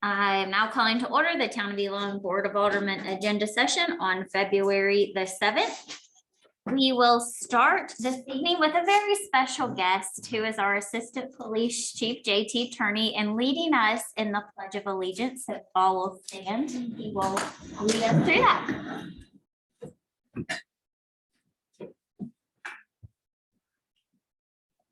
I am now calling to order the Town of Elon Board of Aldermen agenda session on February the 7th. We will start this evening with a very special guest who is our Assistant Police Chief, JT Turney, and leading us in the Pledge of Allegiance. So all will stand. He will lead us through that.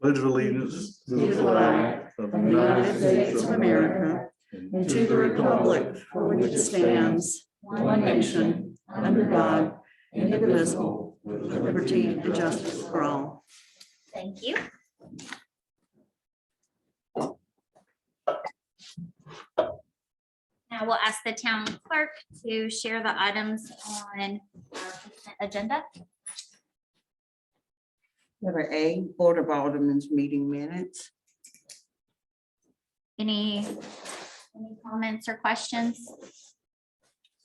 Pledge of allegiance to the flag of the United States of America and to the republic for which it stands, one nation, under God, indivisible, with liberty and justice for all. Thank you. Now we'll ask the town clerk to share the items on our consent agenda. Number A, Board of Aldermen's meeting minutes. Any comments or questions?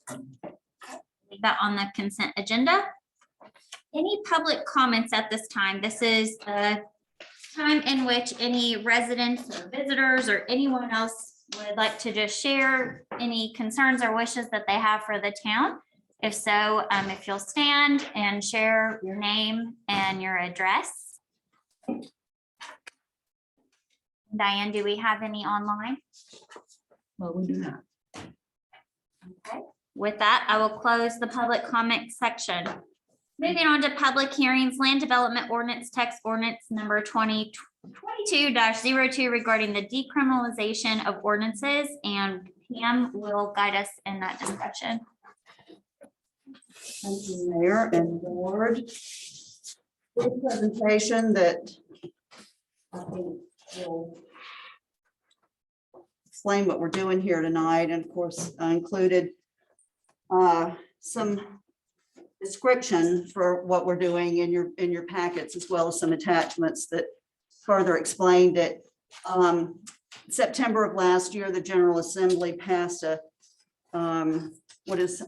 Leave that on the consent agenda. Any public comments at this time? This is the time in which any residents or visitors or anyone else would like to just share any concerns or wishes that they have for the town. If so, if you'll stand and share your name and your address. Diane, do we have any online? Well, we do not. Okay. With that, I will close the public comment section. Moving on to public hearings, land development ordinance, text ordinance number 2022-02 regarding the decriminalization of ordinances, and Pam will guide us in that discussion. Thank you, Mayor and Board. This presentation that I think will explain what we're doing here tonight, and of course I included some description for what we're doing in your packets, as well as some attachments that further explained it. September of last year, the General Assembly passed a what is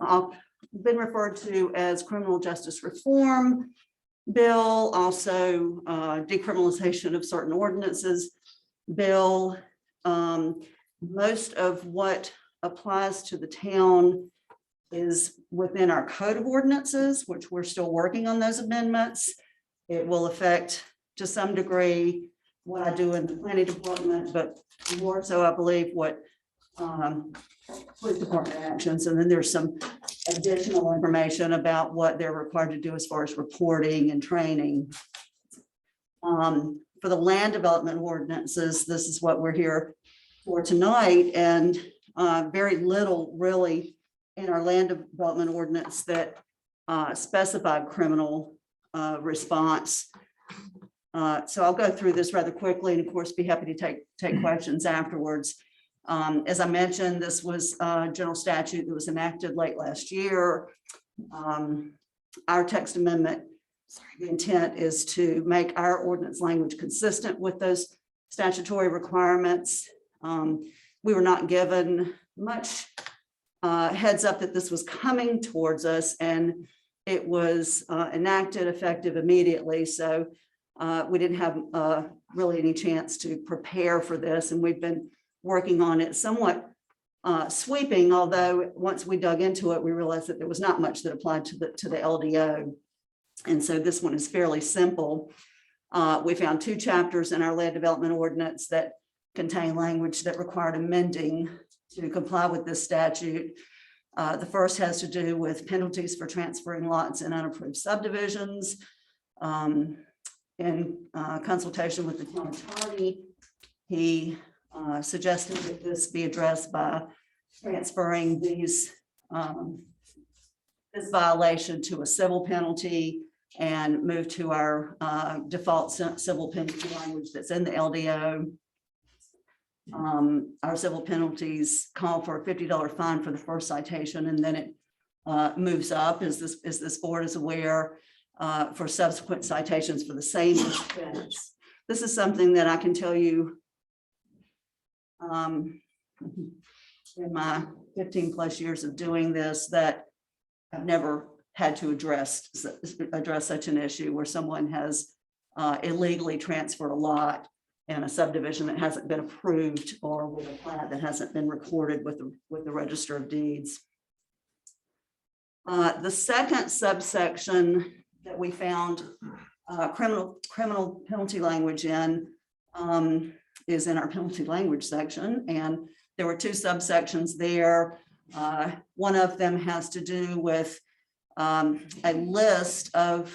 been referred to as criminal justice reform bill, also decriminalization of certain ordinances bill. Most of what applies to the town is within our code of ordinances, which we're still working on those amendments. It will affect to some degree what I do in the planning department, but more so I believe what police department actions. And then there's some additional information about what they're required to do as far as reporting and training. For the land development ordinances, this is what we're here for tonight, and very little really in our land development ordinance that specified criminal response. So I'll go through this rather quickly, and of course be happy to take questions afterwards. As I mentioned, this was a general statute that was enacted late last year. Our text amendment, the intent is to make our ordinance language consistent with those statutory requirements. We were not given much heads up that this was coming towards us, and it was enacted effective immediately. So we didn't have really any chance to prepare for this, and we've been working on it somewhat sweeping, although once we dug into it, we realized that there was not much that applied to the LDO. And so this one is fairly simple. We found 2 chapters in our land development ordinance that contain language that required amending to comply with this statute. The first has to do with penalties for transferring lots in unapproved subdivisions. In consultation with the town attorney, he suggested that this be addressed by transferring this violation to a civil penalty and move to our default civil penalty language that's in the LDO. Our civil penalties call for a $50 fine for the first citation, and then it moves up, as this board is aware, for subsequent citations for the same offense. This is something that I can tell you in my 15 plus years of doing this, that I've never had to address such an issue where someone has illegally transferred a lot and a subdivision that hasn't been approved or with a plat that hasn't been recorded with the Register of Deeds. The second subsection that we found criminal penalty language in is in our penalty language section, and there were two subsections there. One of them has to do with a list of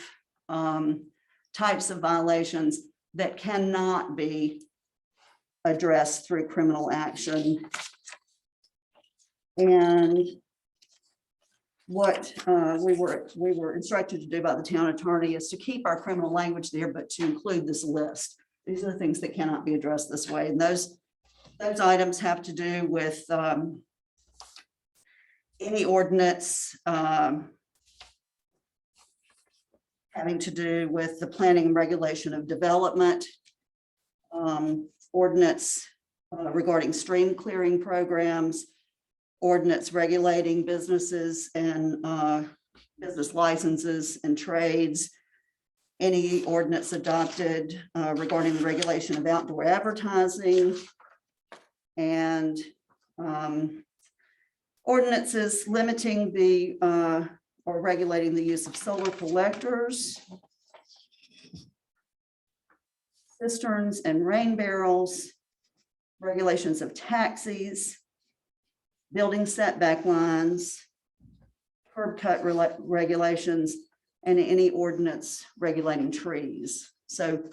types of violations that cannot be addressed through criminal action. And what we were instructed to do by the town attorney is to keep our criminal language there, but to include this list. These are the things that cannot be addressed this way. And those items have to do with any ordinance having to do with the planning and regulation of development, ordinance regarding stream clearing programs, ordinance regulating businesses and business licenses and trades, any ordinance adopted regarding the regulation of outdoor advertising, and ordinances limiting the or regulating the use of solar collectors, cisterns and rain barrels, regulations of taxis, building setback lines, curb cut regulations, and any ordinance regulating trees. So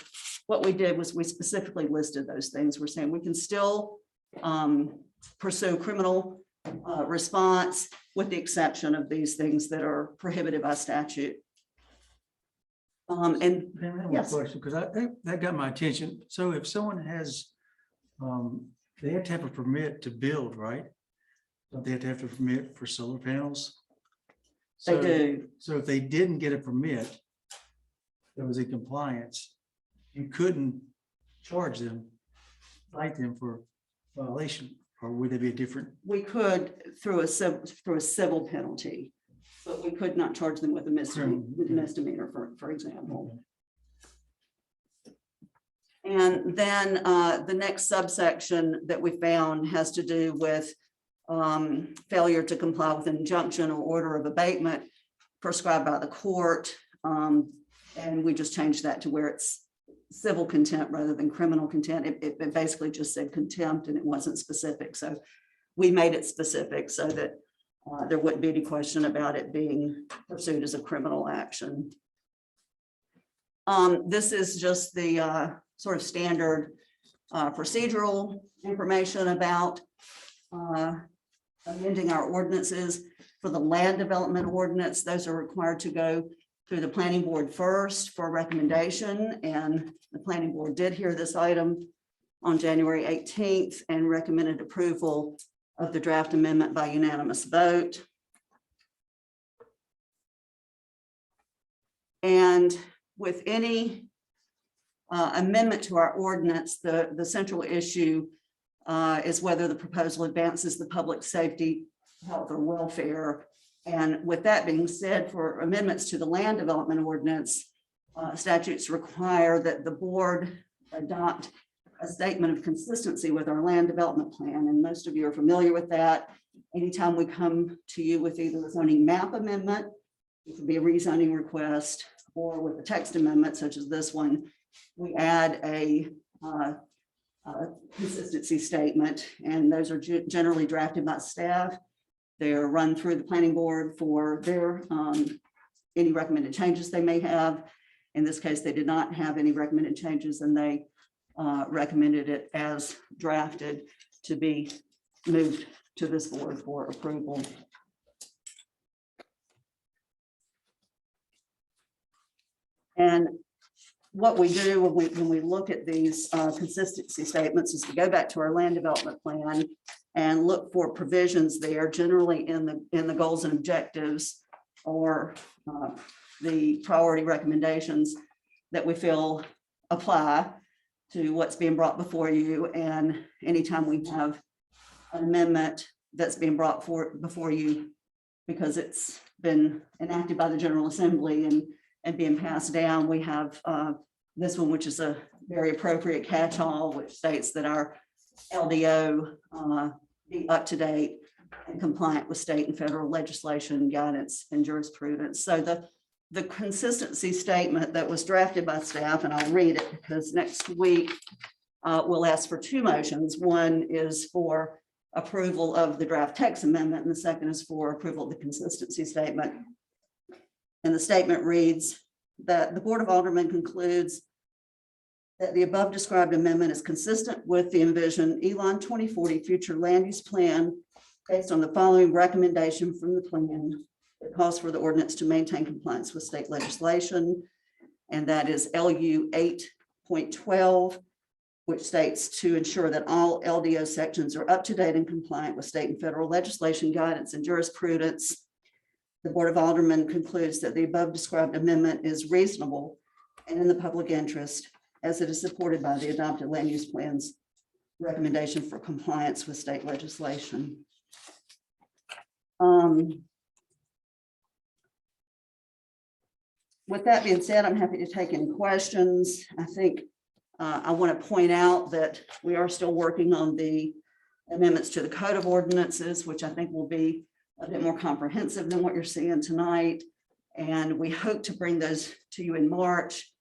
what we did was we specifically listed those things. We're saying we can still pursue criminal response with the exception of these things that are prohibited by statute. And I have a yes. question, because that got my attention. So if someone has, they have to have a permit to build, right? Don't they have to have a permit for solar panels? They do. So if they didn't get a permit that was in compliance, you couldn't charge them, fight them for violation, or would there be a different? We could through a civil penalty, but we could not charge them with a misdemeanor, for example. And then the next subsection that we found has to do with failure to comply with an injunction or order of abatement prescribed by the court. And we just changed that to where it's civil contempt rather than criminal contempt. It basically just said contempt and it wasn't specific. So we made it specific so that there wouldn't be any question about it being pursued as a criminal action. This is just the sort of standard procedural information about amending our ordinances. For the land development ordinance, those are required to go through the planning board first for recommendation, and the planning board did hear this item on January 18th and recommended approval of the draft amendment by unanimous vote. And with any amendment to our ordinance, the central issue is whether the proposal advances the public safety, health, or welfare. And with that being said, for amendments to the land development ordinance, statutes require that the board adopt a statement of consistency with our land development plan. And most of you are familiar with that. Anytime we come to you with either a zoning map amendment, it could be a rezoning request, or with a text amendment such as this one, we add a consistency statement, and those are generally drafted by staff. They're run through the planning board for their any recommended changes they may have. In this case, they did not have any recommended changes, and they recommended it as drafted to be moved to this board for approval. And what we do when we look at these consistency statements is to go back to our land development plan and look for provisions there, generally in the goals and objectives, or the priority recommendations that we feel apply to what's being brought before you. And anytime we have an amendment that's being brought before you because it's been enacted by the General Assembly and being passed down, we have this one, which is a very appropriate catch-all, which states that our LDO be up to date and compliant with state and federal legislation, guidance, and jurisprudence. So the consistency statement that was drafted by staff, and I'll read it because next week we'll ask for two motions. One is for approval of the draft text amendment, and the second is for approval of the consistency statement. And the statement reads that the Board of Aldermen concludes that the above described amendment is consistent with the envisioned Elon 2040 future land use plan based on the following recommendation from the plan. It calls for the ordinance to maintain compliance with state legislation, and that is LU 8.12, which states to ensure that all LDO sections are up to date and compliant with state and federal legislation, guidance, and jurisprudence. The Board of Aldermen concludes that the above described amendment is reasonable and in the public interest, as it is supported by the adopted land use plan's recommendation for compliance with state legislation. With that being said, I'm happy to take any questions. I think I want to point out that we are still working on the amendments to the Code of Ordinances, which I think will be a bit more comprehensive than what you're seeing tonight. And we hope to bring those to you in March.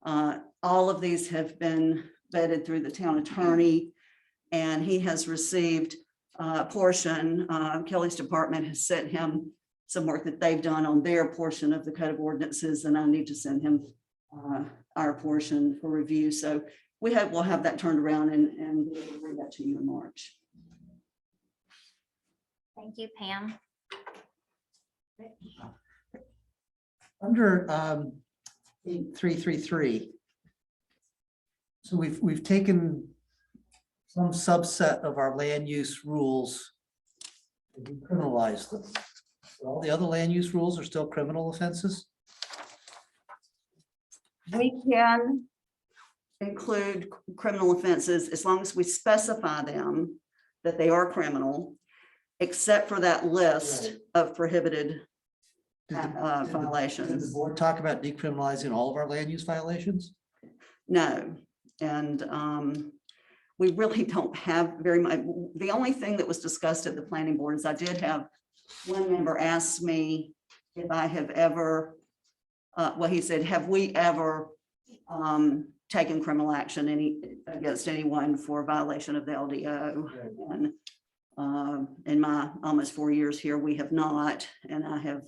All of these have been vetted through the town attorney, and he has received a portion. Kelly's department has sent him some work that they've done on their portion of the Code of Ordinances, and I need to send him our portion for review. So we hope we'll have that turned around and we'll bring that to you in March. Thank you, Pam. Under 8333. So we've taken some subset of our land use rules and decriminalized them. All the other land use rules are still criminal offenses? We can include criminal offenses as long as we specify them that they are criminal, except for that list of prohibited Did the violations. board talk about decriminalizing all of our land use violations? No, and we really don't have very much. The only thing that was discussed at the planning board is I did have one member ask me if I have ever, well, he said, have we ever taken criminal action against anyone for violation of the LDO? And in my almost 4 years here, we have not, and I have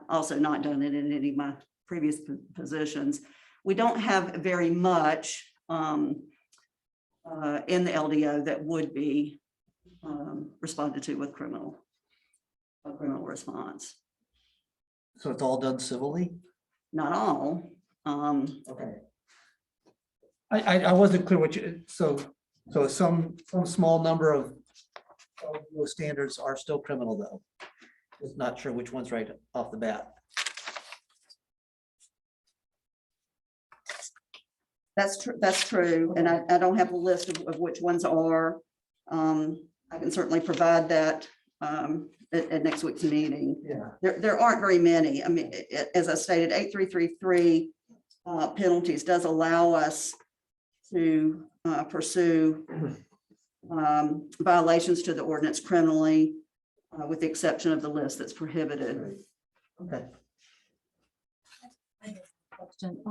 also not done it in any of my previous positions. We don't have very much in the LDO that would be responded to with a criminal response. So it's all done civilly? Not all. Okay. I wasn't clear what you, so some small number of those standards are still criminal though. Just not sure which one's right off the bat. That's true. That's true. And I don't have a list of which ones are. I can certainly provide that at next week's meeting. Yeah. There aren't very many. I mean, as I stated, 8333 penalties does allow us to pursue violations to the ordinance criminally, with the exception of the list that's prohibited. Okay. Question.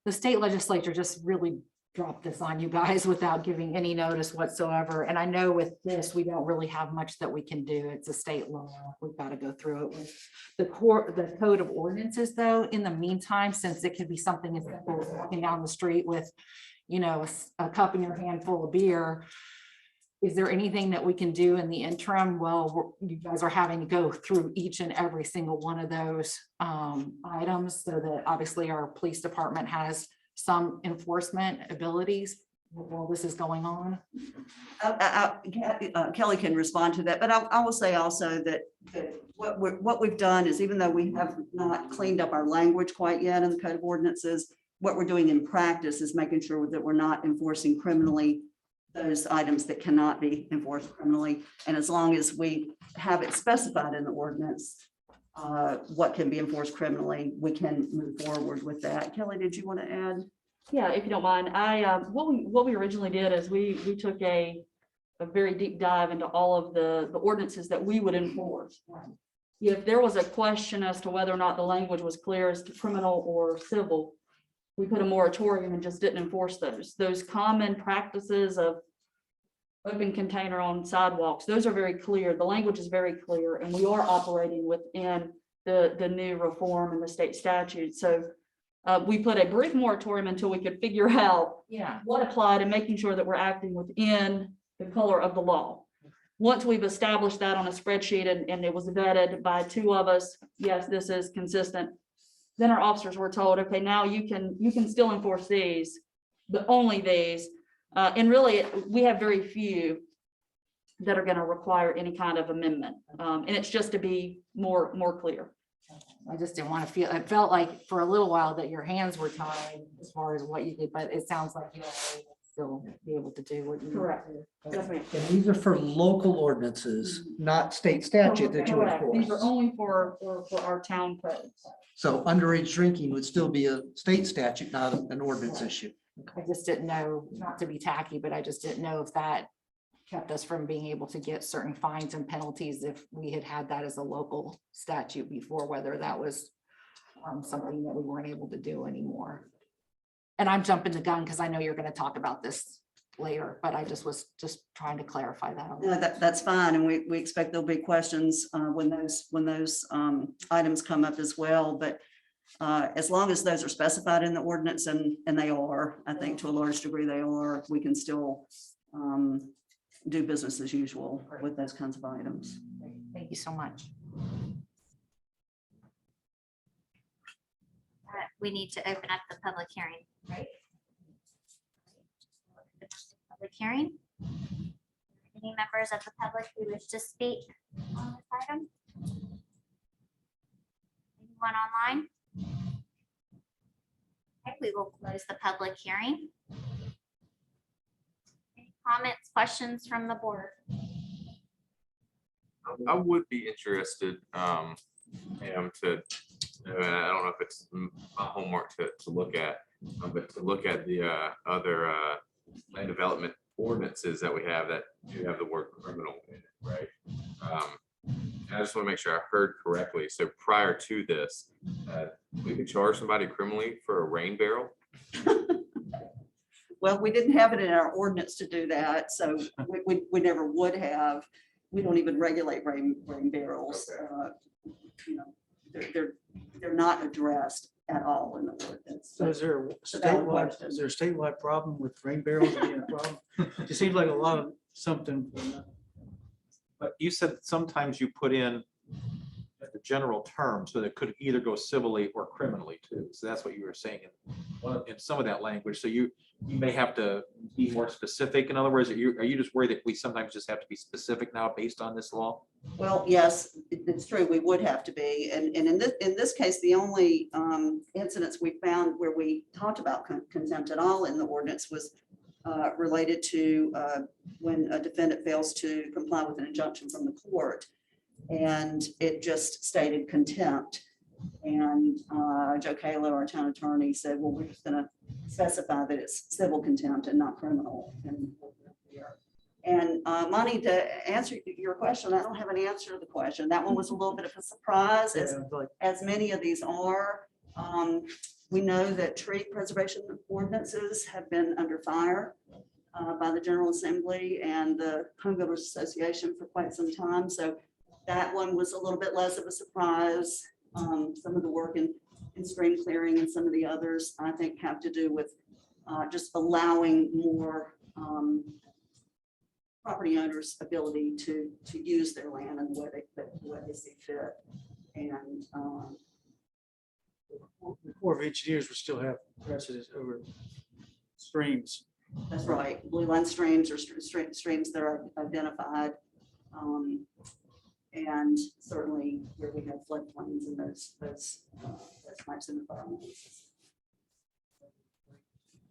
The state legislature just really dropped this on you guys without giving any notice whatsoever. And I know with this, we don't really have much that we can do. It's a state law. We've got to go through it with the code of ordinances, though. In the meantime, since it could be something as simple as walking down the street with, you know, a cup in your hand full of beer. Is there anything that we can do in the interim? Well, you guys are having to go through each and every single one of those items, so that obviously our police department has some enforcement abilities while this is going on. Kelly can respond to that, but I will say also that what we've done is, even though we have not cleaned up our language quite yet in the Code of Ordinances, what we're doing in practice is making sure that we're not enforcing criminally those items that cannot be enforced criminally. And as long as we have it specified in the ordinance, what can be enforced criminally, we can move forward with that. Kelly, did you want to add? Yeah, if you don't mind, what we originally did is we took a very deep dive into all of the ordinances that we would enforce. If there was a question as to whether or not the language was clear as to criminal or civil, we put a moratorium and just didn't enforce those common practices of open container on sidewalks. Those are very clear. The language is very clear, and we are operating within the new reform and the state statute. So we put a brief moratorium until we could figure out what applied and making sure that we're acting within the color of the law. Once we've established that on a spreadsheet and it was vetted by 2 of us, yes, this is consistent. Then our officers were told, okay, now you can still enforce these, but only these. And really, we have very few that are going to require any kind of amendment. And it's just to be more clear. I just didn't want to feel, it felt like for a little while that your hands were tied as far as what you did, but it sounds like you still be able to do what you. Correct. Yes, ma'am. And these are for local ordinances, not state statute that you Correct. These are enforce. only for our town codes. So underage drinking would still be a state statute, not an ordinance issue. I just didn't know, not to be tacky, but I just didn't know if that kept us from being able to get certain fines and penalties if we had that as a local statute before, whether that was something that we weren't able to do anymore. And I'm jumping the gun because I know you're going to talk about this later, but I was just trying to clarify that. No, that's fine, and we expect there'll be questions when those items come up as well. But as long as those are specified in the ordinance, and they are, I think to a large degree they are, we can still do business as usual with those kinds of items. Thank you so much. We need to open up the public hearing, right? Public hearing. Any members of the public who wish to speak on this item? Anyone online? Okay, we will close the public hearing. Any comments, questions from the board? I would be interested, and I don't know if it's my homework to look at, but to look at the other land development ordinances that we have that do have the word criminal in it, right? I just want to make sure I heard correctly. So prior to this, we could charge somebody criminally for a rain barrel. Well, we didn't have it in our ordinance to do that, so we never would have. We don't even regulate rain barrels. You know, they're not addressed at all in the ordinance. So is there a statewide problem with rain barrels being a problem? It seems like a lot of something. But you said sometimes you put in the general term, so that could either go civilly or criminally too. So that's what you were saying in some of that language. So you may have to be more specific. In other words, are you just worried that we sometimes just have to be specific now based on this law? Well, yes, it's true. We would have to be. And in this case, the only incidents we found where we talked about contempt at all in the ordinance was related to when a defendant fails to comply with an injunction from the court. And it just stated contempt. And Joe Kalo, our town attorney, said, well, we're just going to specify that it's civil contempt and not criminal. And Monty, to answer your question, I don't have an answer to the question. That one was a little bit of a surprise, as many of these are. We know that tree preservation ordinances have been under fire by the General Assembly and the Home Builders Association for quite some time. So that one was a little bit less of a surprise. Some of the work in stream clearing and some of the others, I think, have to do with just allowing more property owners' ability to use their land in the way they see fit. And The Corps of Engineers would still have precedence over streams. that's right. Blue line streams or streams that are identified. And certainly where we have floodplains and those types of environments.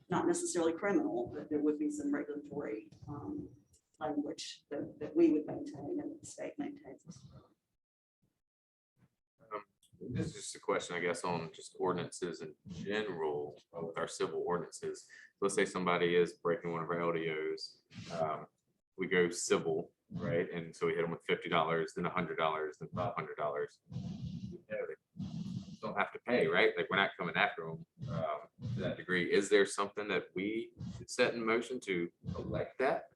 Not necessarily criminal, but there would be some regulatory language that we would maintain and the state maintains. This is just a question, I guess, on just ordinances in general, with our civil ordinances. Let's say somebody is breaking one of our LDOs. We go civil, right? And so we hit them with $50, then $100, then $500. They don't have to pay, right? Like, we're not coming after them to that degree. Is there something that we should set in motion to elect that?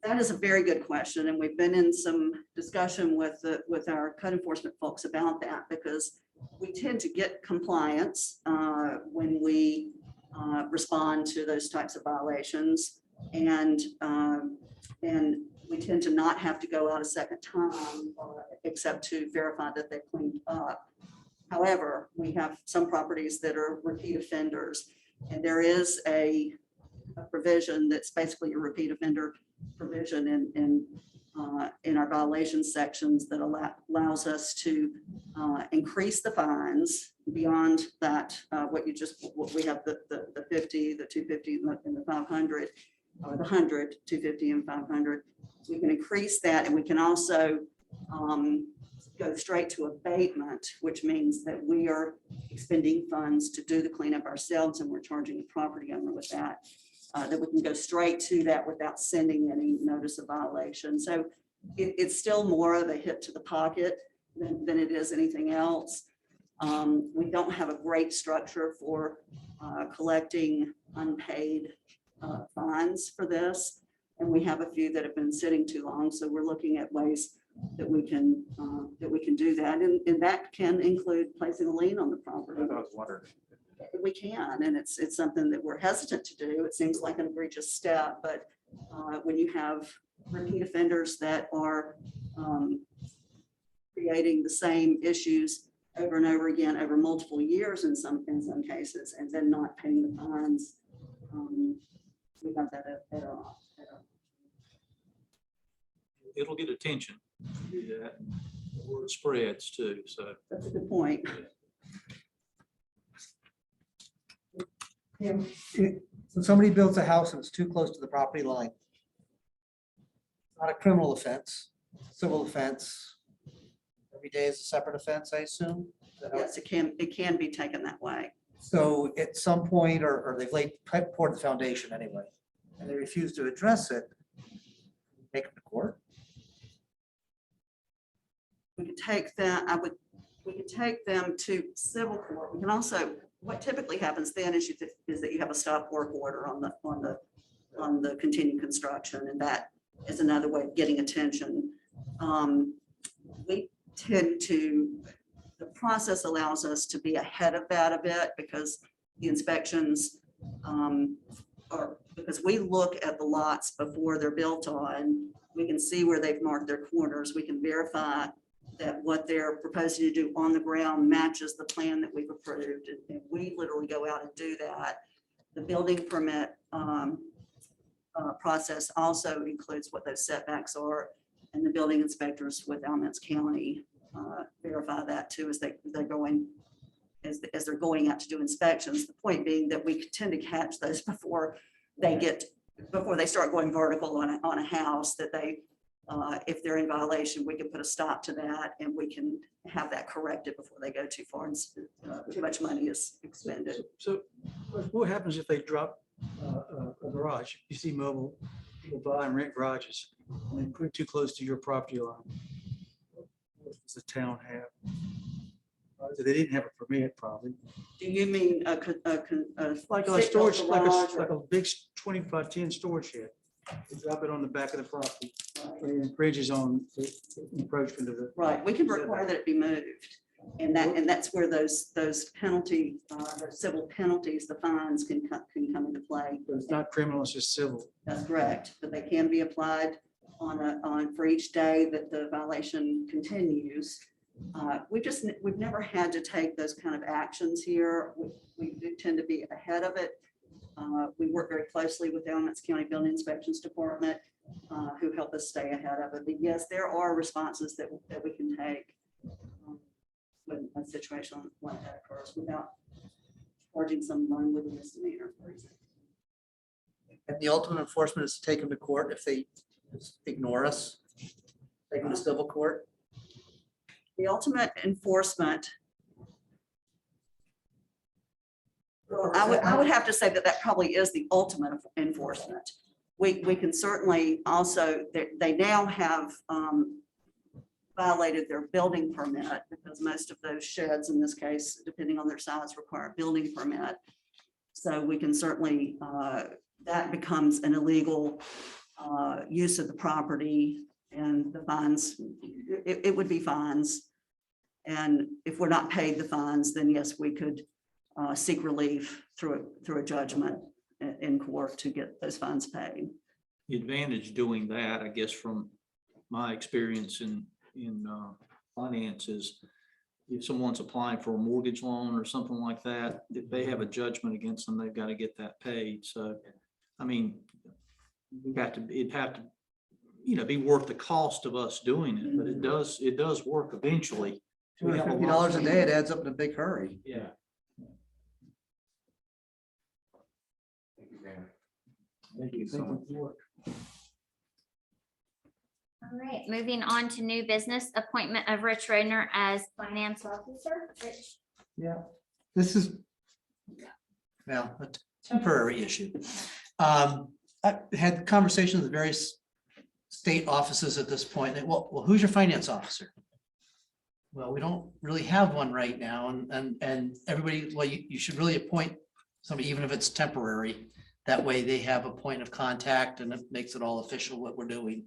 That is a very good question, and we've been in some discussion with our code enforcement folks about that, because we tend to get compliance when we respond to those types of violations, and we tend to not have to go out a second time except to verify that they cleaned up. However, we have some properties that are repeat offenders, and there is a provision that's basically a repeat offender provision in our violation sections that allows us to increase the fines beyond that, what we have, the 50, the 250, and the 500, or the 100, 250, and 500. We can increase that, and we can also go straight to abatement, which means that we are expending funds to do the cleanup ourselves, and we're charging the property owner with that. That we can go straight to that without sending any notice of violation. So it's still more of a hit to the pocket than it is anything else. We don't have a great structure for collecting unpaid fines for this, and we have a few that have been sitting too long. So we're looking at ways that we can do that, and that can include placing a lien on the property. I was wondering. We can, and it's something that we're hesitant to do. It seems like an egregious step, but when you have repeat offenders that are creating the same issues over and over again over multiple years in some cases, and then not paying the fines, we got that at all. It'll get attention. Yeah, the word spreads too, so. That's a good point. So somebody builds a house and it's too close to the property line. It's not a criminal offense, civil offense. Every day is a separate offense, I assume. Is that how Yes, it can be taken that way. So at some point, or they've poured the foundation anyway, and they refuse to address it, take them to court. We could take them, we could take them to civil court. We can also, what typically happens then is that you have a stop work order on the continued construction, and that is another way of getting attention. We tend to, the process allows us to be ahead of that a bit, because the inspections because we look at the lots before they're built on. We can see where they've marked their corners. We can verify that what they're proposing to do on the ground matches the plan that we've approved. And we literally go out and do that. The building permit process also includes what those setbacks are, and the building inspectors with Alamance County verify that too as they're going out to do inspections. The point being that we tend to catch those before they start going vertical on a house, that they if they're in violation, we can put a stop to that, and we can have that corrected before they go too far and too much money is expended. So what happens if they drop a garage? You see mobile people buy and rent garages, and they put it too close to your property line. What does the town have? They didn't have a permit, probably. Do you mean Like a storage, like a big 25-10 storage shed. They drop it on the back of the property, and it bridges on the encroachment of the. right? We can require that it be moved, and that's where those penalty, the civil penalties, the fines can come into play. But it's not criminal, it's just civil. That's correct, but they can be applied for each day that the violation continues. We've never had to take those kind of actions here. We do tend to be ahead of it. We work very closely with the Alamance County Building Inspections Department, who help us stay ahead of it. But yes, there are responses that we can take when a situation like that occurs without charging someone with a misdemeanor, for example. And the ultimate enforcement is to take them to court if they just ignore us, take them to civil court. The ultimate enforcement. Well, I would have to say that that probably is the ultimate enforcement. We can certainly also, they now have violated their building permit because most of those sheds in this case, depending on their size, require a building permit. So we can certainly, that becomes an illegal use of the property, and the fines, it would be fines. And if we're not paid the fines, then yes, we could seek relief through a judgment in court to get those fines paid. The advantage doing that, I guess, from my experience in finance is if someone's applying for a mortgage loan or something like that, if they have a judgment against them, they've got to get that paid. So, I mean, it'd have to, be worth the cost of us doing it, but it does work eventually. $250 a day, it adds up in a big hurry. Yeah. Thank you, Dan. Thank you so much. All right, moving on to new business, appointment of Rich Rayner as finance officer. Rich. Yeah, this is, well, a temporary issue. I had conversations with various state offices at this point. Well, who's your finance officer? Well, we don't really have one right now, and everybody, well, you should really appoint somebody, even if it's temporary. That way they have a point of contact and it makes it all official what we're doing.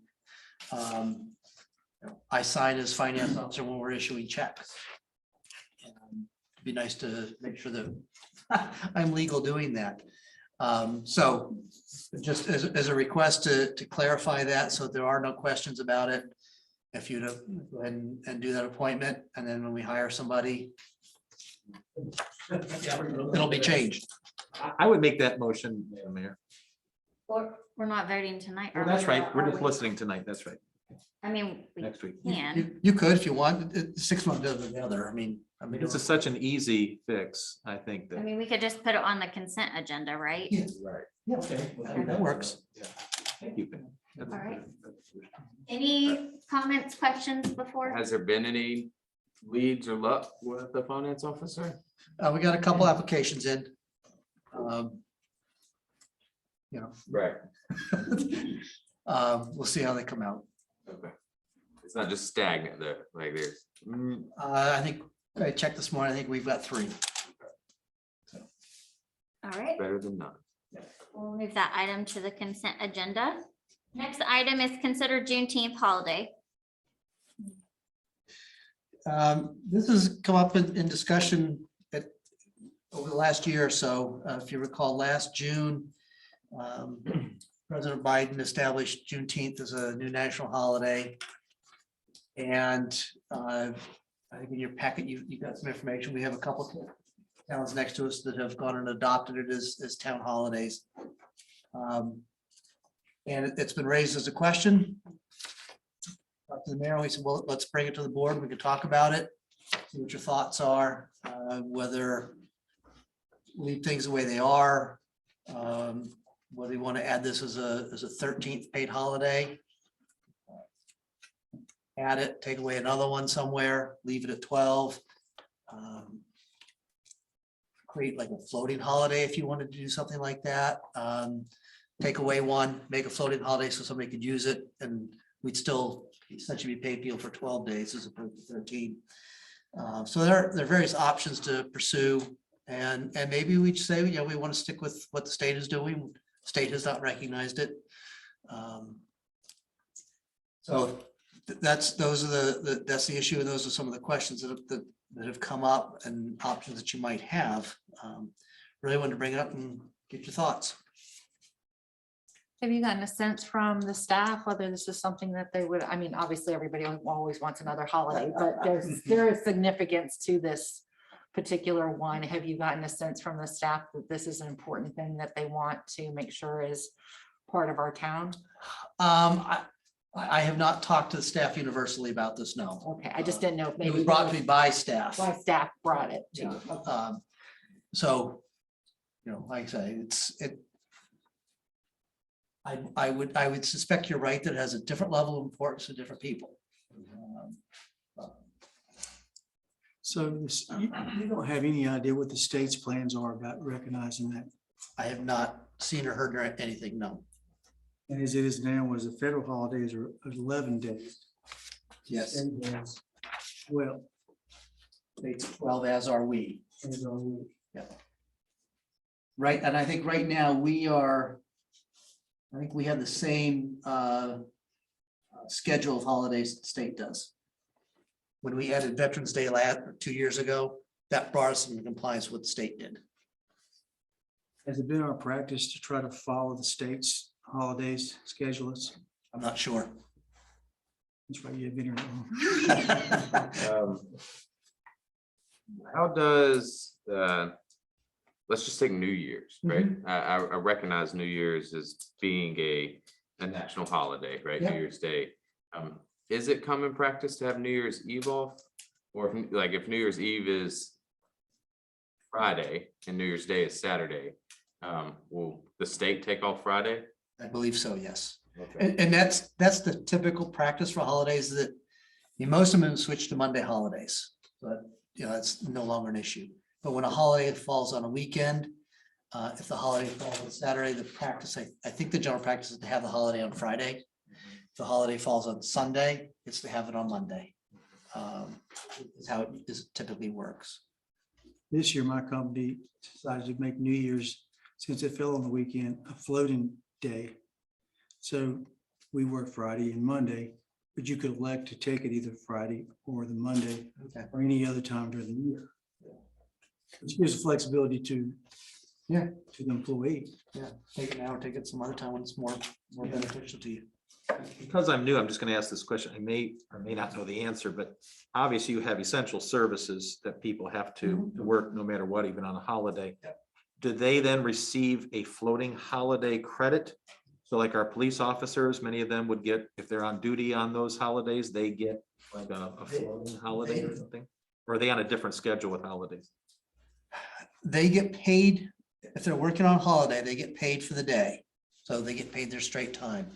I sign as finance officer when we're issuing checks. It'd be nice to make sure that I'm legal doing that. So just as a request to clarify that, so there are no questions about it. If you go ahead and do that appointment, and then when we hire somebody, it'll be changed. I would make that motion, Madam Mayor. We're not voting tonight. Well, are that's we? right. We're Are just we? listening tonight. That's right. I mean, we Next week. can. You could if you want. 6 months doesn't matter. I mean, This is such an easy fix, I think I that. mean, we could just put it on the consent agenda, right? Yeah. Right. yeah, okay, that works. Thank you. Ben. That's- All right. Any comments, questions before? Has there been any leads or luck with the finance officer? We got a couple applications in. Right. We'll see how they come out. Okay. It's not just stagnant though, like there's. I think I checked this morning. I think we've got 3. All right, Better than none. we'll move that item to the consent agenda. Next item is consider Juneteenth holiday. This has come up in discussion over the last year or so. If you recall, last June, President Biden established Juneteenth as a new national holiday. And I think in your packet, you got some information. We have a couple of towns next to us that have gone and adopted it as town holidays. And it's been raised as a question. Talked to the mayor, we said, well, let's bring it to the board. We can talk about it, see what your thoughts are, whether leave things the way they are, whether you want to add this as a 13th paid holiday. Add it, take away another one somewhere, leave it at 12. Create like a floating holiday if you wanted to do something like that. Take away one, make a floating holiday so somebody could use it, and we'd still essentially be paid people for 12 days as opposed to 13. So there are various options to pursue, and maybe we say, we want to stick with what the state is doing. State has not recognized it. So that's the issue, and those are some of the questions that have come up and options that you might have. Really wanted to bring it up and get your thoughts. Have you gotten a sense from the staff whether this is something that they would, I mean, obviously everybody always wants another holiday, but there is significance to this particular one. Have you gotten a sense from the staff that this is an important thing that they want to make sure is part of our town? I have not talked to the staff universally about this, no. Okay, I just didn't know if It maybe. was brought to me by staff. My staff brought it to Yeah. you. Okay. So, like I say, I would suspect you're right that it has a different level of importance to different people. So you don't have any idea what the state's plans are about recognizing that? I have not seen or heard anything, no. And as it is now, was the federal holidays are 11 days. Yes. State has 12. It's 12, as are we. as are we. Right, and I think right now we are, I think we have the same schedule of holidays the state does. When we added Veterans Day 2 years ago, that brought us in compliance with what the state did. Has it been our practice to try to follow the state's holidays, schedule us? I'm not sure. That's right, you have internet. How does, let's just take New Year's, right? I recognize New Year's as being a national holiday, right? Yeah. New Year's Day. Is it common practice to have New Year's Eve off? Or if New Year's Eve is Friday and New Year's Day is Saturday, will the state take off Friday? I believe so, yes. Okay. And that's the typical practice for holidays that most of them switch to Monday holidays, but that's no longer an issue. But when a holiday falls on a weekend, if the holiday falls on Saturday, the practice, I think the general practice is to have the holiday on Friday. If the holiday falls on Sunday, it's to have it on Monday. Is how it typically works. This year, my company decided to make New Year's, since it fell on the weekend, a floating day. So we work Friday and Monday, but you could elect to take it either Friday or the Monday Okay. or any other time during the year. Which gives the flexibility to the employee. Yeah, take it now or take it some other time when it's more beneficial to you. Because I'm new, I'm just gonna ask this question. I may or may not know the answer, but obviously you have essential services that people have to work no matter what, even on a holiday. Do they then receive a floating holiday credit? So like our police officers, many of them would get, if they're on duty on those holidays, they get like a floating holiday or something? Or are they on a different schedule with holidays? They get paid, if they're working on holiday, they get paid for the day. So they get paid their straight time,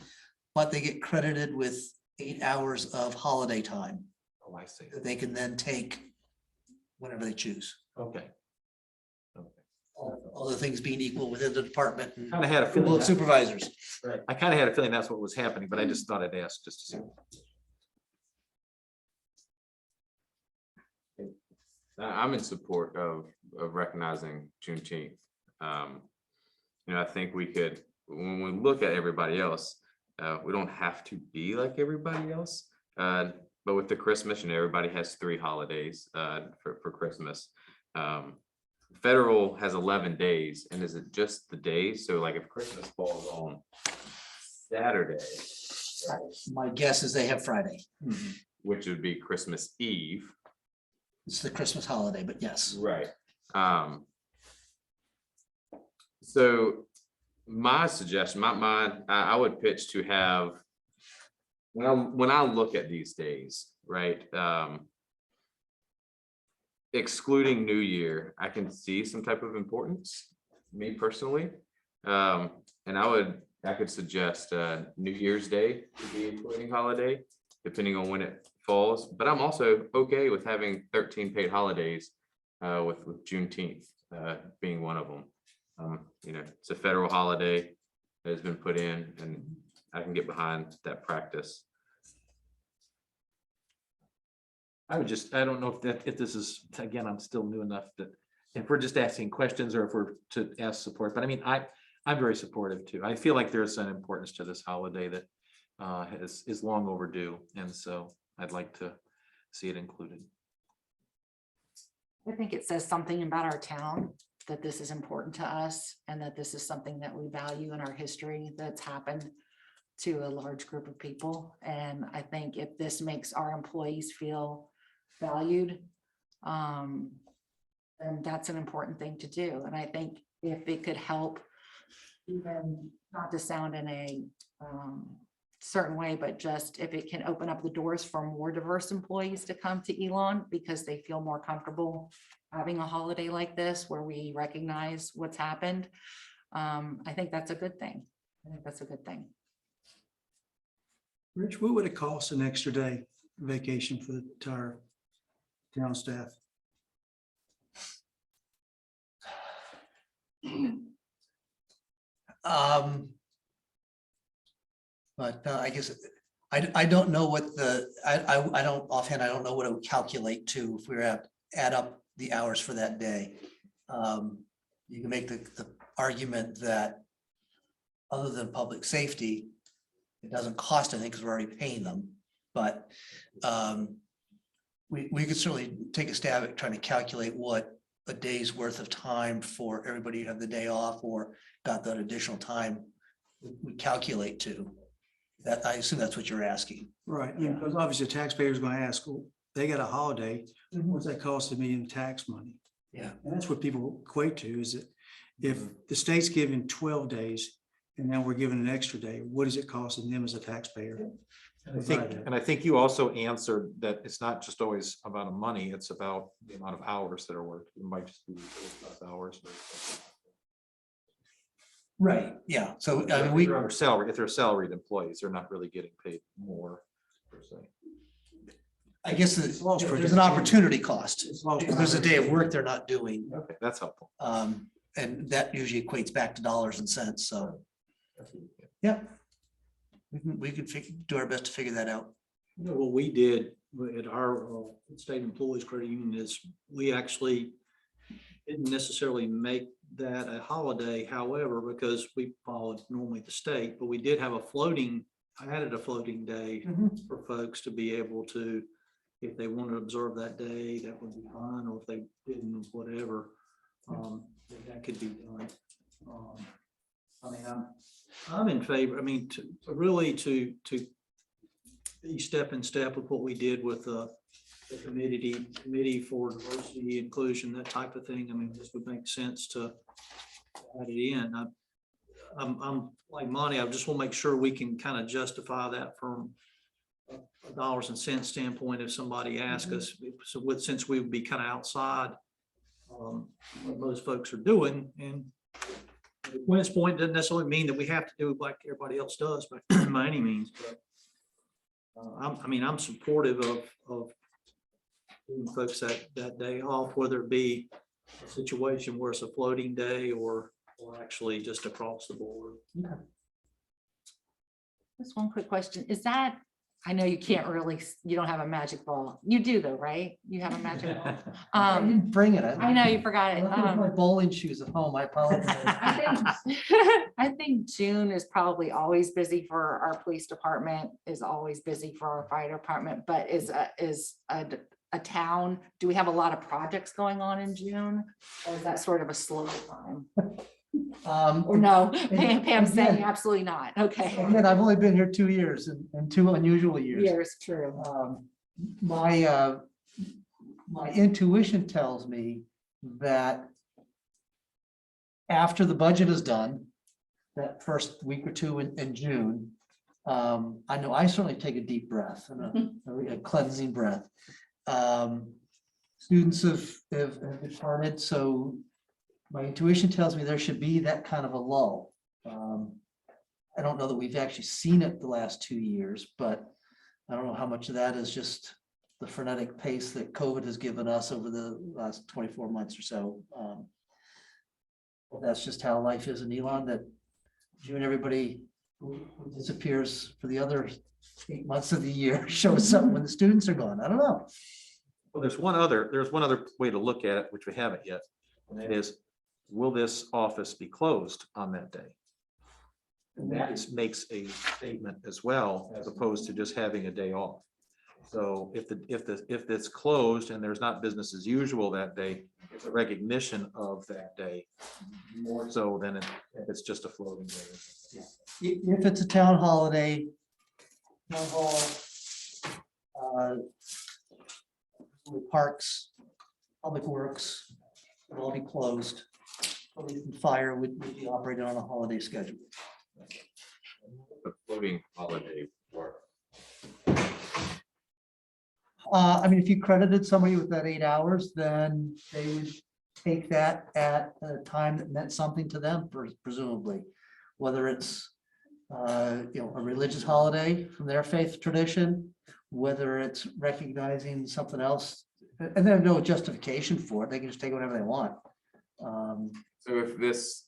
but they get credited with 8 hours of holiday time Oh, I see. that they can then take whenever they choose. Okay. All the things being equal within the department and Kind of had a couple feeling. of supervisors. Right. I kind of had a feeling that's what was happening, but I just thought I'd ask just to see. I'm in support of recognizing Juneteenth. I think we could, when we look at everybody else, we don't have to be like everybody else. But with the Christmas, everybody has 3 holidays for Christmas. Federal has 11 days, and is it just the days? So like if Christmas falls on Saturday, My guess is they have Friday. which would be Christmas Eve. It's the Christmas holiday, but yes. Right. So my suggestion, I would pitch to have, when I look at these days, right? Excluding New Year, I can see some type of importance, me personally. And I could suggest New Year's Day to be a floating holiday, depending on when it falls. But I'm also okay with having 13 paid holidays with Juneteenth being one of them. It's a federal holiday that has been put in, and I can get behind that practice. I don't know if this is, again, I'm still new enough that if we're just asking questions or if we're to ask support, but I mean, I'm very supportive too. I feel like there's an importance to this holiday that is long overdue. And so I'd like to see it included. I think it says something about our town, that this is important to us and that this is something that we value in our history that's happened to a large group of people. And I think if this makes our employees feel valued, then that's an important thing to do. And I think if it could help, even not to sound in a certain way, but just if it can open up the doors for more diverse employees to come to Elon because they feel more comfortable having a holiday like this where we recognize what's happened. I think that's a good thing. I think that's a good thing. Rich, what would it cost an extra day vacation for the entire town staff? But I guess, I don't know what I don't offhand, I don't know what it would calculate to if we were to add up the hours for that day. You can make the argument that other than public safety, it doesn't cost anything because we're already paying them, but we could certainly take a stab at trying to calculate what a day's worth of time for everybody to have the day off or got that additional time we calculate to. That, I assume that's what you're asking. Right, because obviously the taxpayer's gonna ask, well, they got a holiday, what's that costing me in tax money? Yeah. And that's what people equate to, is that if the state's giving 12 days and now we're giving an extra day, what is it costing them as a taxpayer? And I think you also answered that it's not just always about money, it's about the amount of hours that are worked. It might just be less hours. Right, yeah, so I mean, If we, they're under salary, if they're salaried employees, they're not really getting paid more per se. I guess It's lost there's an opportunity cost. It's lost If there's a day of work they're not doing, Okay, that's helpful. and that usually equates back to dollars and cents, so. Yeah. We could do our best to figure that out. You know, what we did at our state employees credit union is we actually didn't necessarily make that a holiday, however, because we followed normally the state, but we did have added a floating day for folks to be able to, if they want to observe that day, that would be fine, or if they didn't, whatever, that could be done. I mean, I'm in favor, I mean, to be step in step with what we did with the committee for diversity, inclusion, that type of thing. I mean, this would make sense to add it in. I'm like Monty, I just want to make sure we can kind of justify that from a dollars and cents standpoint if somebody asks us. So since we would be kind of outside what most folks are doing, and Quinn's point doesn't necessarily mean that we have to do it like everybody else does, but by any means. But I mean, I'm supportive of giving folks that day off, whether it be a situation where it's a floating day or actually just across the board. Just one quick question. Is that, I know you can't really, you don't have a magic ball. You do though, right? You have a magic ball. I didn't bring it. I know you forgot it. I left my bowling shoes at home. I apologize. I think June is probably always busy for our police department, is always busy for our fire department, but is a town, do we have a lot of projects going on in June? Or is that sort of a slow time? Or no, Pam's saying again- absolutely not. Okay. Again, I've only been here 2 years and 2 unusual years. Years, true. My intuition tells me that after the budget is done, that first week or two in June, I know I certainly take a deep breath and a cleansing breath. Students have departed, so my intuition tells me there should be that kind of a lull. I don't know that we've actually seen it the last 2 years, but I don't know how much of that is just the frenetic pace that COVID has given us over the last 24 months or so. That's just how life is in Elon, that June, everybody who disappears for the other 8 months of the year shows up when the students are gone. I don't know. Well, there's one other way to look at it, which we haven't yet, and that is, will this office be closed on that day? And that makes a statement as well, as opposed to just having a day off. So if it's closed and there's not business as usual that day, it's a recognition of that day, more so than if it's just a floating day. If it's a town holiday, town hall, parks, public works would all be closed. Police and fire would be operating on a holiday schedule. The floating holiday work. I mean, if you credited somebody with that 8 hours, then they would take that at a time that meant something to them, presumably, whether it's a religious holiday from their faith tradition, whether it's recognizing something else And there's no justification for it. They can just take whatever they want. So if this,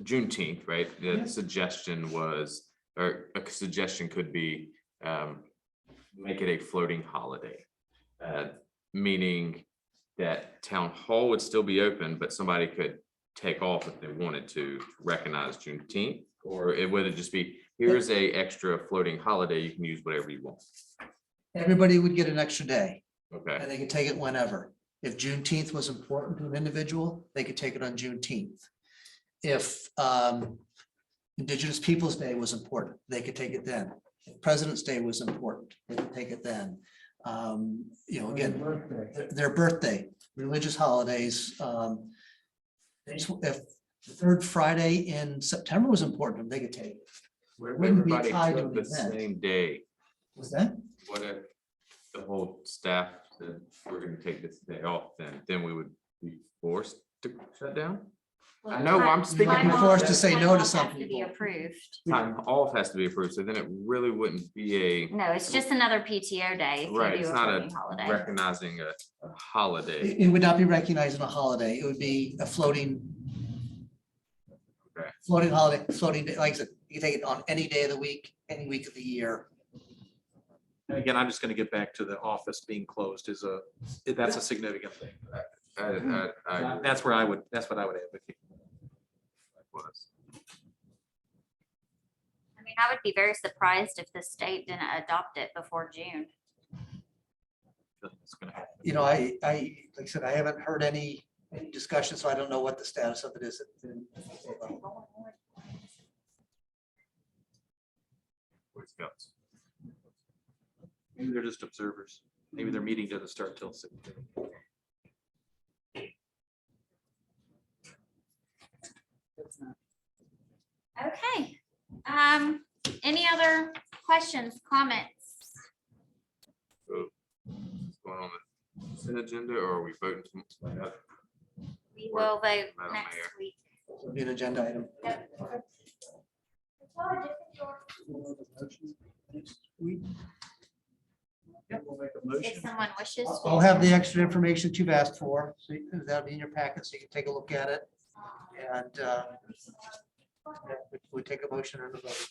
Juneteenth, right, the suggestion was, or a suggestion could be, make it a floating holiday. Meaning that town hall would still be open, but somebody could take off if they wanted to recognize Juneteenth, or it would just be, here's a extra floating holiday, you can use whatever you want. Everybody would get an extra day Okay, and they could take it whenever. If Juneteenth was important to an individual, they could take it on Juneteenth. If Indigenous Peoples' Day was important, they could take it then. If President's Day was important, they could take it then. Again, their birthday, religious holidays. If the third Friday in September was important, they could take it. what if wouldn't be everybody tied to took an the event. same day? Was that? What if the whole staff said, we're gonna take this day off, then we would be forced to shut down? I know, I'm speaking might be from- forced to say no to Time some off has to be people. approved. Time off has to be approved, so then it really wouldn't be No, it's just another PTO day. if you right, do it's a not floating holiday. recognizing a holiday. It would not be recognizing a holiday. It would be a floating. Okay. Floating holiday, floating day. Like I said, you can take it on any day of the week, any week of the year. And again, I'm just gonna get back to the office being closed that's a significant thing. I That's what I would advocate. was. I mean, I would be very surprised if the state didn't adopt it before June. It's gonna happen. Like I said, I haven't heard any discussion, so I don't know what the status of it is. Boy Scouts. Maybe they're just observers. Maybe their meeting doesn't start till 6. Okay, any other questions, comments? What's going on the consent agenda, or are we voting? Something up? We will vote Madam next Mayor. week. It'll be an agenda item. Yep, we'll make a If motion. someone wishes. I'll have the extra information that you've asked for, so that'll be in your packet, so you can take a look at it. And we take a motion and a vote.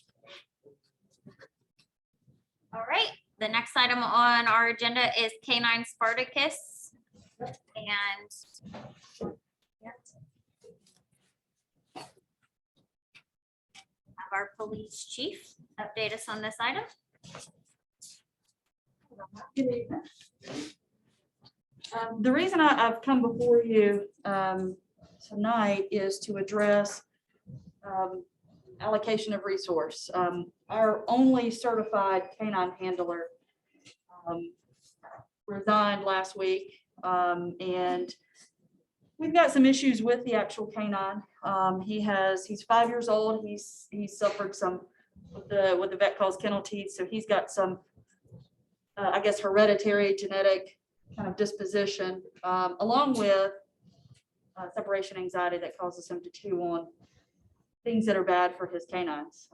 All right, the next item on our agenda is K-9 Spartacus. And have our police chief update us on this item. The reason I've come before you tonight is to address allocation of resource. Our only certified canine handler resigned last week, and we've got some issues with the actual canine. He's 5 years old. He's suffered some with the vet calls kennel teeth, so he's got some I guess hereditary genetic kind of disposition, along with separation anxiety that causes him to chew on things that are bad for his canines.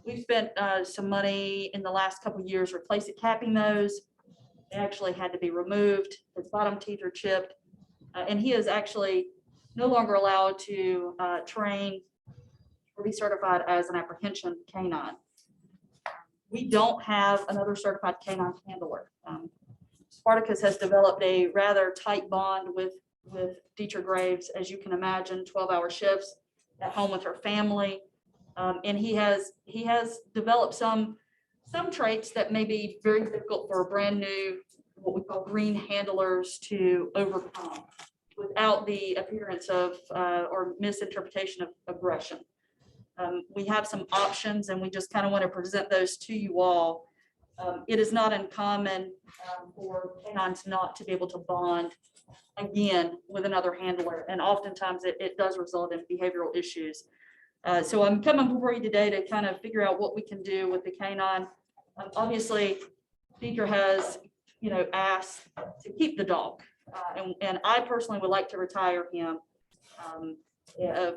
We've spent some money in the last couple of years capping those. They actually had to be removed. His bottom teeth are chipped, and he is actually no longer allowed to train or be certified as an apprehension canine. We don't have another certified canine handler. Spartacus has developed a rather tight bond with Dietrich Graves, as you can imagine, 12-hour shifts at home with her family. And he has developed some traits that may be very difficult for a brand new, what we call green handlers to overcome without the appearance of or misinterpretation of aggression. We have some options and we just kind of want to present those to you all. It is not uncommon for canines not to be able to bond again with another handler. And oftentimes it does result in behavioral issues. So I'm coming before you today to kind of figure out what we can do with the canine. Obviously, Deidre has, asked to keep the dog. And I personally would like to retire him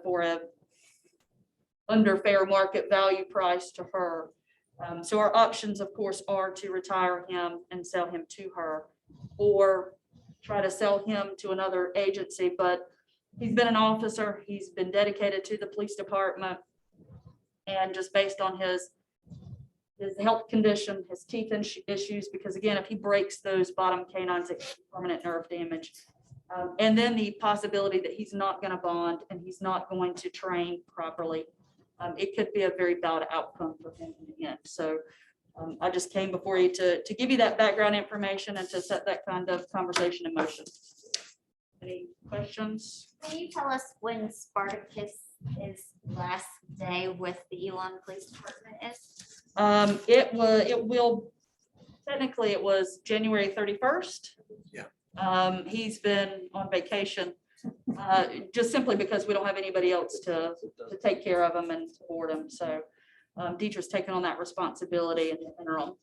for a under fair market value price to her. So our options, of course, are to retire him and sell him to her, or try to sell him to another agency. But he's been an officer, he's been dedicated to the police department. And just based on his health condition, his teeth issues, because again, if he breaks those bottom canines, it's permanent nerve damage. And then the possibility that he's not going to bond and he's not going to train properly. It could be a very bad outcome for him in the end. So I just came before you to give you that background information and to set that kind of conversation in motion. Any questions? Can you tell us when Spartacus is last day with the Elon Police Department is? Technically it was January 31st. Yeah. He's been on vacation, just simply because we don't have anybody else to take care of him and support him. So Deidre's taken on that responsibility in the interim.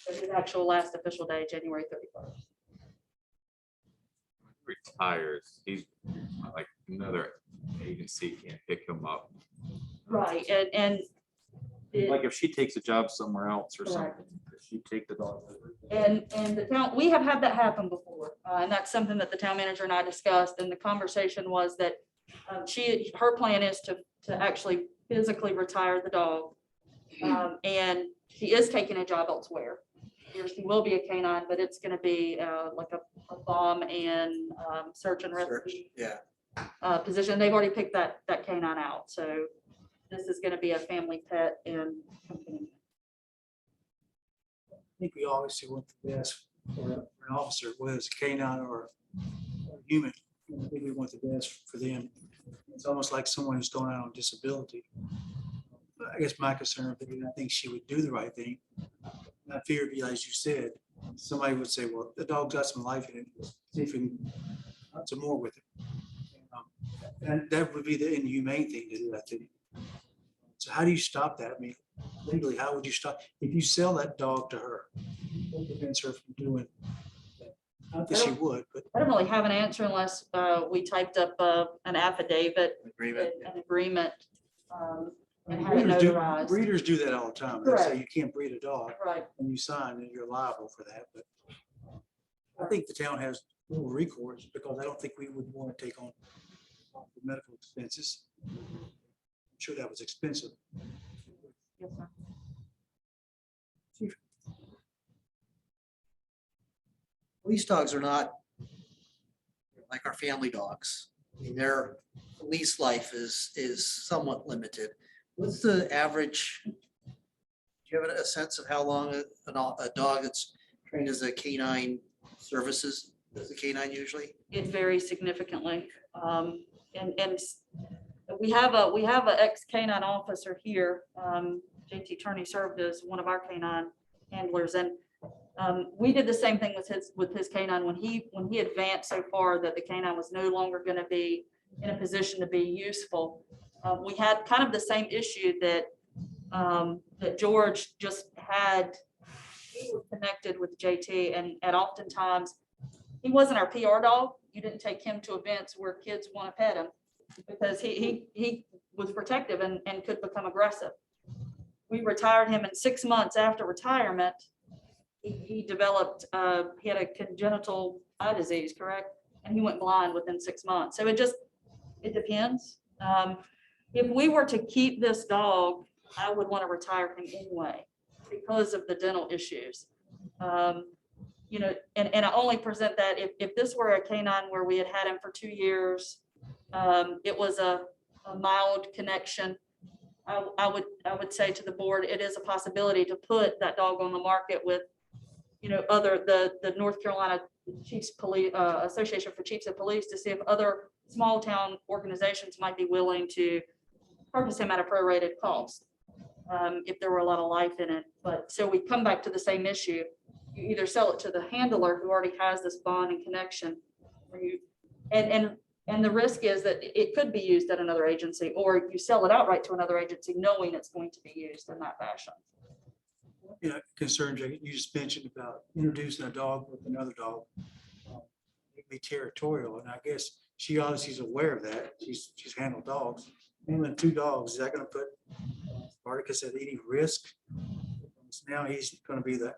But his actual last official day, January 31st. Retires, he's like another agency can't pick him up. Right, and Like if she takes a job somewhere else or Correct. something, she take the dog with her. And the town, we have had that happen before, and that's something that the town manager and I discussed, and the conversation was that her plan is to actually physically retire the dog. And she is taking a job elsewhere. She will be a canine, but it's gonna be like a bomb and search and rescue Yeah. position. They've already picked that canine out, so this is gonna be a family pet and company. I think we obviously want the best for an officer, whether it's a canine or a human. I think we want the best for them. It's almost like someone who's going out on disability. I guess my concern, I think she would do the right thing. And I fear, as you said, somebody would say, well, the dog's got some life in it. See if we can have some more with it. And that would be the inhumane thing to do, I think. So how do you stop that? I mean, legally, how would you stop? If you sell that dog to her, what prevents her from doing that? Not that she would, but I don't really have an answer unless we typed up an affidavit, Agreement. an agreement. And had it notarized. breeders do that all the time. They say Correct. you can't breed a dog Right, and you sign and you're liable for that. But I think the town has little recourse because I don't think we would want to take on the medical expenses. I'm sure that was expensive. yes, sir. Police dogs are not like our family dogs. I mean, their police life is somewhat limited. What's the average? Do you have a sense of how long a dog that's trained as a canine services, as a canine usually? It varies significantly. And we have a ex-canine officer here. JT Turney served as one of our canine handlers, and we did the same thing with his canine when he advanced so far that the canine was no longer going to be in a position to be useful. We had kind of the same issue that George just had. He was connected with JT, and oftentimes he wasn't our PR dog. You didn't take him to events where kids want to pet him because he was protective and could become aggressive. We retired him, in 6 months after retirement, he developed, he had a congenital eye disease, correct? And he went blind within 6 months. So it depends. If we were to keep this dog, I would want to retire him anyway because of the dental issues. You know, and I only present that if this were a canine where we had him for 2 years, it was a mild connection. I would say to the board, it is a possibility to put that dog on the market with, you know, the North Carolina Chiefs Police Association for Chiefs of Police to see if other small town organizations might be willing to purchase him at a prorated cost. If there were a lot of life in it. But so we come back to the same issue. You either sell it to the handler who already has this bond and connection, or and the risk is that it could be used at another agency, or you sell it outright to another agency knowing it's going to be used in that fashion. You know, concerns you just mentioned about introducing a dog with another dog. It'd be territorial, and I guess she obviously is aware of that. She's handled dogs. Handling 2 dogs, is that going to put Spartacus at any risk now he's gonna be the,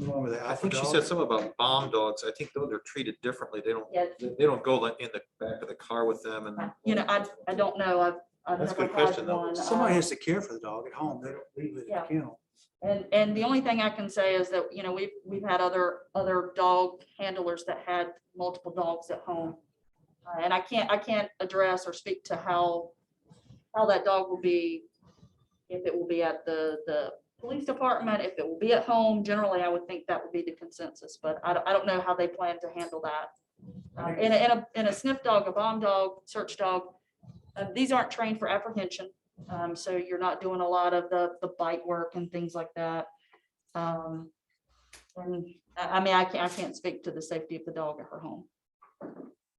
along with the I alpha think she dog. said something about bomb dogs. I think though they're treated differently. Yeah. They don't go like in the back of the car with them and. You know, I don't know. I've That's a never good had question, though. one. Somebody has to care for the dog at home. They don't leave it in Yeah. the kennel. And the only thing I can say is that, you know, we've had other dog handlers that had multiple dogs at home. And I can't address or speak to how that dog will be, if it will be at the police department, if it will be at home. Generally, I would think that would be the consensus, but I don't know how they plan to handle that. In a sniff dog, a bomb dog, search dog, these aren't trained for apprehension. So you're not doing a lot of the bite work and things like that. And I mean, I can't speak to the safety of the dog at her home.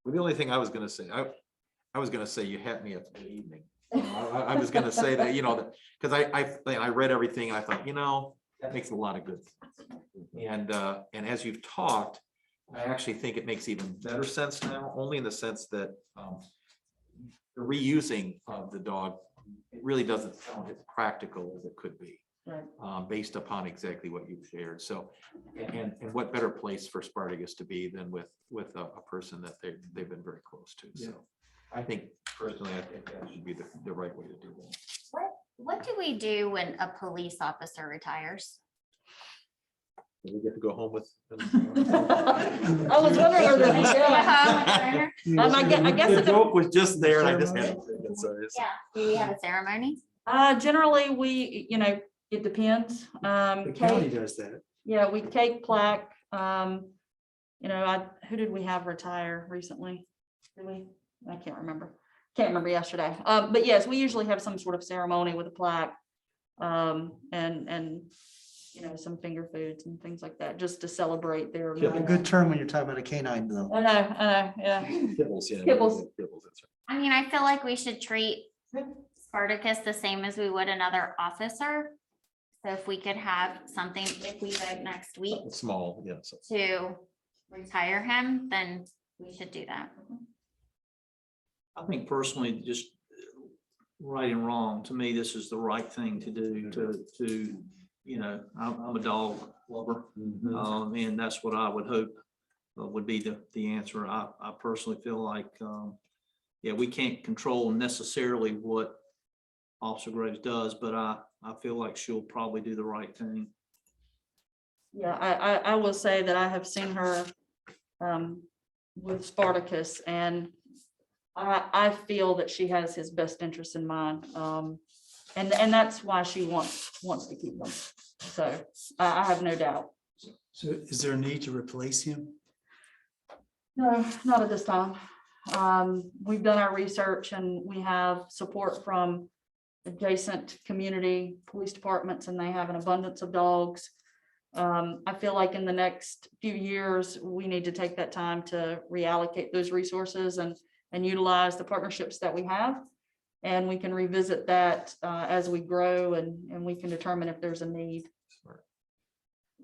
Well, the only thing I was gonna say, I was gonna say you had me at the evening. I was gonna say that, you know, that, because I read everything and I thought, you know, that makes a lot of good sense. And as you've talked, I actually think it makes even better sense now, only in the sense that the reusing of the dog, it really doesn't sound as practical as it could be. Right. Based upon exactly what you've shared. So, and what better place for Spartacus to be than with a person that they've been very close to. So I think personally, I think that should be the right way to do that. What do we do when a police officer retires? Do we get to go home with. I was wondering where this was going. I guess The it- joke was just there and I just had to say it, so it's- Yeah, do we have a ceremony? Generally, we, you know, it depends. The county Cake, does that. yeah, we cake plaque. You know, who did we have retire recently? Did we? I can't remember. Can't remember yesterday. But yes, we usually have some sort of ceremony with a plaque. And you know, some finger foods and things like that, just to celebrate their. A good term when you're talking about a canine though. I know, yeah. Kibbles, yeah. Kibbles. Kibbles, that's right. I mean, I feel like we should treat Spartacus the same as we would another officer. So if we could have something, if we vote next week Something small, yeah. So. to retire him, then we should do that. I think personally, just right and wrong, to me, this is the right thing to do to, you know, I'm a dog lover. And that's what I would hope would be the answer. I personally feel like, yeah, we can't control necessarily what Officer Graves does, but I feel like she'll probably do the right thing. Yeah, I will say that I have seen her with Spartacus, and I feel that she has his best interest in mind. And that's why she wants to keep them. So I have no doubt. So is there a need to replace him? No, not at this time. We've done our research and we have support from adjacent community police departments, and they have an abundance of dogs. I feel like in the next few years, we need to take that time to reallocate those resources and utilize the partnerships that we have. And we can revisit that as we grow and we can determine if there's a need.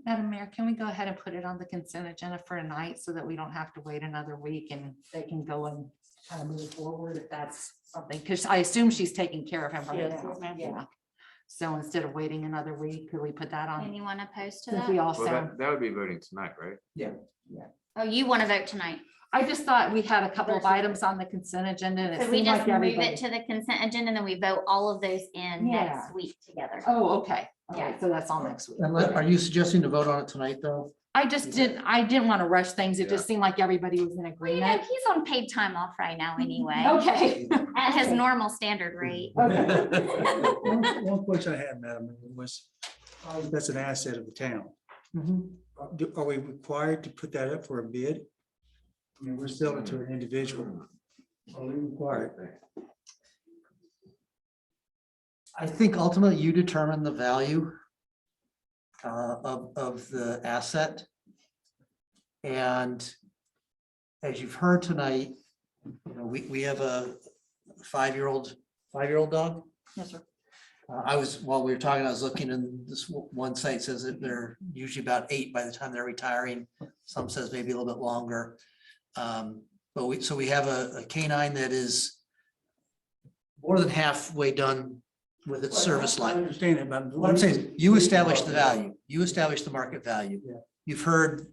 Madam Mayor, can we go ahead and put it on the consent agenda for tonight so that we don't have to wait another week and they can go and kind of move forward if that's something, because I assume she's taking care of him right Yes, now. yes, ma'am. Yeah. So instead of waiting another week, could we put that on? Anyone opposed to Since we that? all Well, sound, that would be voting tonight, right? Oh, you want to vote tonight? I just thought we had a couple of items on the consent agenda and it So we seemed just like move everybody. it to the consent agenda and then we vote all of those in Yeah. next week together. Oh, okay. All Yeah. right, so that's all next week. And are you suggesting to vote on it tonight though? I didn't want to rush things. It just seemed like everybody was in You know, agreement. he's on paid time off right now anyway, Okay. at his normal standard rate. One question I had, Madam Mayor, was, that's an asset of the town. Mhm. Are we required to put that up for a bid? I mean, we're selling it to an individual. Are we required? I think ultimately you determine the value of the asset. And as you've heard tonight, you know, we have a five-year-old dog. Yes, sir. While we were talking, I was looking, and this one site says that they're usually about 8 by the time they're retiring. Some says maybe a little bit longer. But we have a canine that is more than halfway done with its service I line. understand it, but. What I'm saying is you establish the value, you establish the market value. Yeah. You've heard,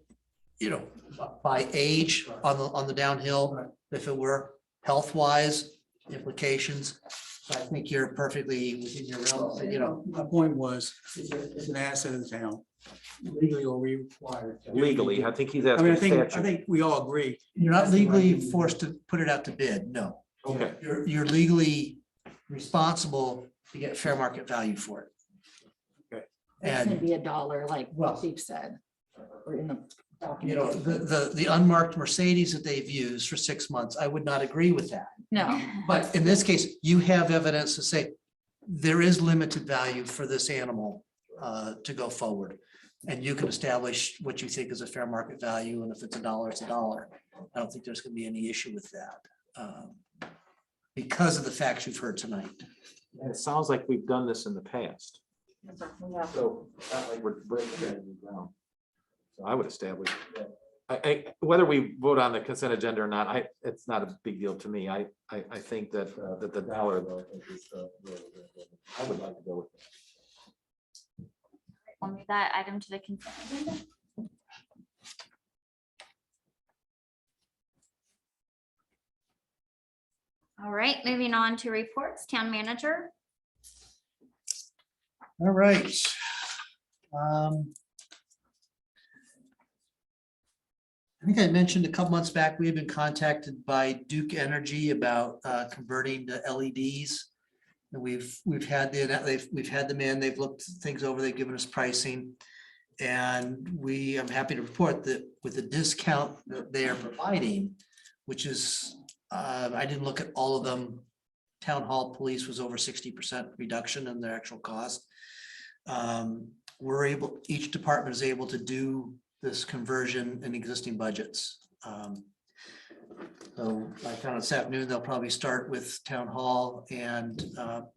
by age on the downhill, if it were health-wise implications. So I think you're perfectly within your realm, My point was, it's an asset of the town. Legally or we required. Legally, I think he's I mean, asking I statute. think we all agree. you're not legally forced to put it out to bid, no. Okay, You're legally responsible to get fair market value for it. Okay. It's gonna And, be $1, like Well- Steve said. Or in the you know, document. the unmarked Mercedes that they've used for 6 months, I would not agree with that. No, But in this case, you have evidence to say there is limited value for this animal to go forward. And you can establish what you think is a fair market value, and if it's $1, it's $1. I don't think there's gonna be any issue with that. Because of the facts you've heard tonight. and it sounds like we've done this in the past. Yeah. So, not like we're breaking that new ground. So I would establish, whether we vote on the consent agenda or not, it's not a big deal to me. I think that, that the dollar though, I think is, I would like to go with that. We'll move that item to the consent agenda. All right, moving on to reports, town manager. All right. I think I mentioned a couple months back, we had been contacted by Duke Energy about converting to LEDs. And we've had them in, they've looked things over, they've given us pricing. And I'm happy to report that with the discount that they are providing, which is, I didn't look at all of them. Town hall police was over 60% reduction in their actual cost. Each department is able to do this conversion in existing budgets. So I found this afternoon, they'll probably start with town hall and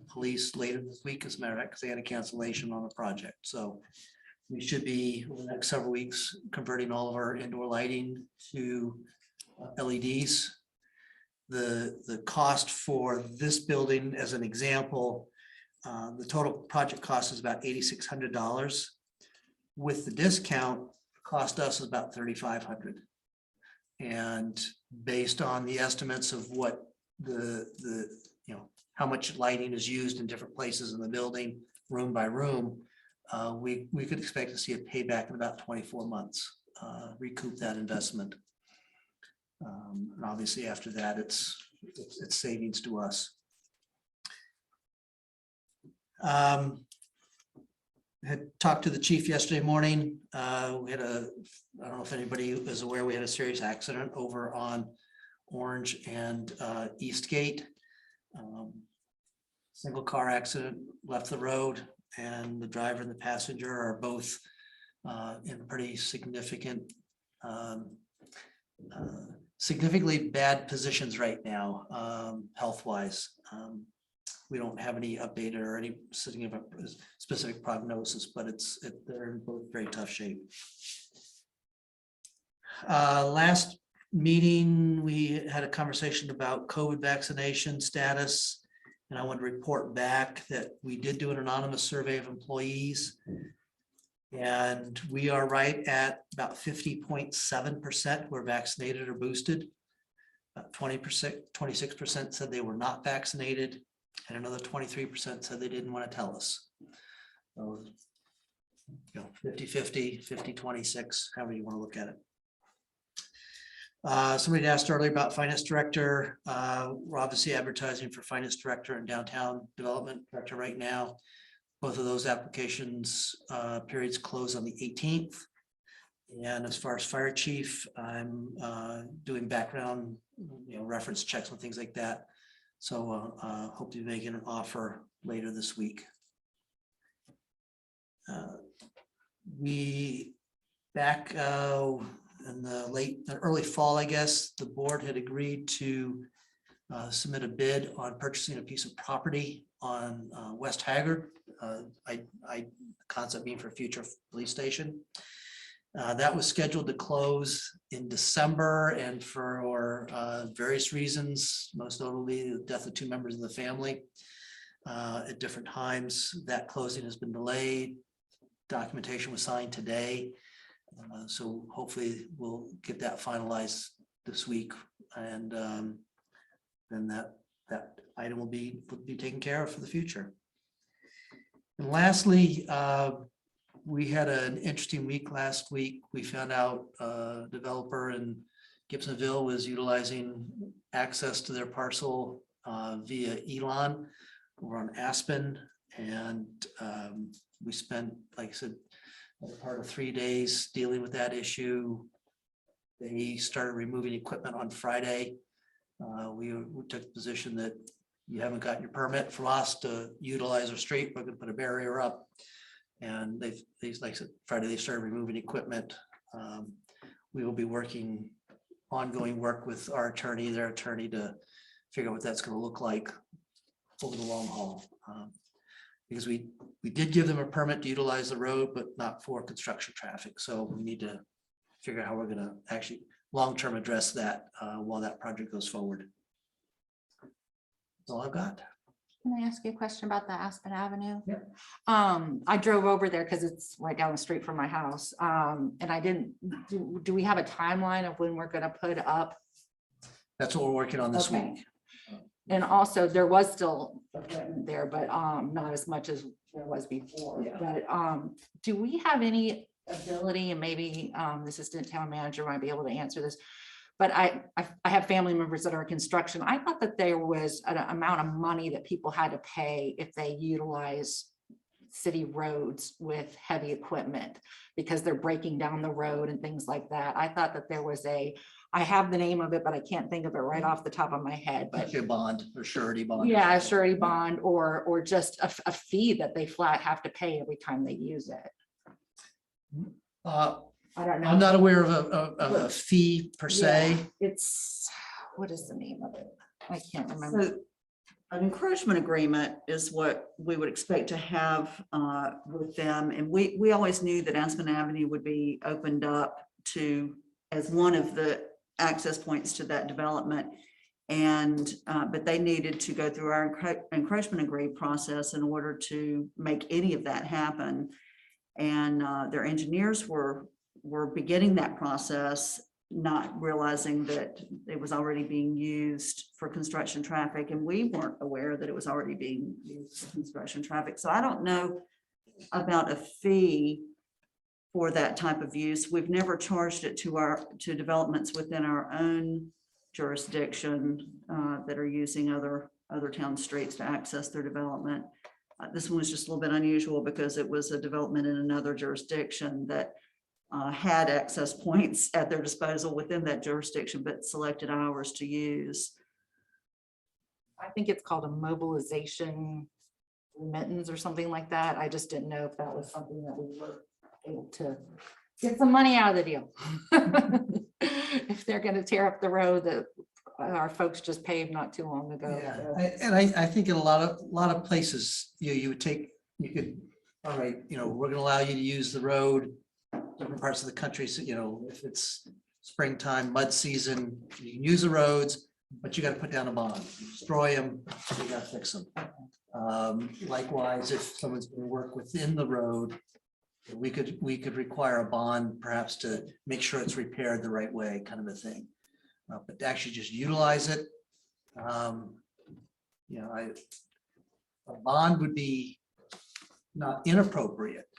police later this week, as a matter of fact, because they had a cancellation on the project. So we should be, over the next several weeks, converting all of our indoor lighting to LEDs. The cost for this building, as an example, the total project cost is about $8,600. With the discount, cost us is about $3,500. And based on the estimates of what how much lighting is used in different places in the building, room by room, we could expect to see a payback in about 24 months, recoup that investment. And obviously after that, it's savings to us. Had talked to the chief yesterday morning. We had I don't know if anybody is aware, we had a serious accident over on Orange and Eastgate. Single car accident, left the road, and the driver and the passenger are both in pretty significantly bad positions right now, health-wise. We don't have any update or any specific prognosis, but they're in both very tough shape. Last meeting, we had a conversation about COVID vaccination status, and I want to report back that we did do an anonymous survey of employees. And we are right at about 50.7% were vaccinated or boosted. About 26% said they were not vaccinated, and another 23% said they didn't want to tell us. So, 50-50, 50-26, however you want to look at it. Somebody asked earlier about finance director. We're obviously advertising for finance director and downtown development director right now. Both of those applications periods close on the 18th. And as far as fire chief, I'm doing background, reference checks and things like that. So hope to be making an offer later this week. We back in the early fall, I guess, the board had agreed to submit a bid on purchasing a piece of property on West Haggard. Concept being for a future police station. That was scheduled to close in December, and for various reasons, most notably the death of 2 members of the family, at different times. That closing has been delayed. Documentation was signed today. So hopefully we'll get that finalized this week, and then that item will be taken care of for the future. And lastly, we had an interesting week last week. We found out a developer in Gibsonville was utilizing access to their parcel via Elon over on Aspen. And we spent, like I said, part of 3 days dealing with that issue. They started removing equipment on Friday. We took the position that you haven't gotten your permit from us to utilize our street. We're gonna put a barrier up. And they like I said, Friday, they started removing equipment. We will be working, ongoing work with our attorney, their attorney, to figure out what that's gonna look like over the long haul. Because we did give them a permit to utilize the road, but not for construction traffic. So we need to figure out how we're gonna actually long-term address that while that project goes forward. That's all I've got. Can I ask you a question about the Aspen Avenue? Yeah. I drove over there because it's right down the street from my house. And I didn't, do we have a timeline of when we're gonna put up? That's what we're working on this Okay. week. And also there was still equipment there, but not as much as there was before. Yeah. But do we have any ability, and maybe the assistant town manager might be able to answer this, but I have family members that are in construction. I thought that there was an amount of money that people had to pay if they utilize city roads with heavy equipment because they're breaking down the road and things like that. I thought that there was I have the name of it, but I can't think of it right off the top of my head, but Like a bond or surety bond. yeah, a surety bond or just a fee that they flat have to pay every time they use it. I don't know. I'm not aware of a fee per se. Yeah, it's, what is the name of it? I can't remember. So an encroachment agreement is what we would expect to have with them. And we always knew that Aspen Avenue would be opened up to as one of the access points to that development. And but they needed to go through our encroachment agree process in order to make any of that happen. And their engineers were beginning that process, not realizing that it was already being used for construction traffic, and we weren't aware that it was already being used for construction traffic. So I don't know about a fee for that type of use. We've never charged it to developments within our own jurisdiction that are using other town streets to access their development. This one was just a little bit unusual because it was a development in another jurisdiction that had access points at their disposal within that jurisdiction, but selected ours to use. I think it's called a mobilization remittance or something like that. I just didn't know if that was something that we were able to get some money out of the deal. If they're going to tear up the road that our folks just paved not too long ago. Yeah, I think in a lot of places, you could, all right, we're gonna allow you to use the road, different parts of the country, so, if it's springtime, mud season, you can use the roads, but you gotta put down a bond, you destroy them, you gotta fix them. Likewise, if someone's gonna work within the road, we could require a bond perhaps to make sure it's repaired the right way, kind of a thing. But to actually just utilize it, a bond would be not inappropriate.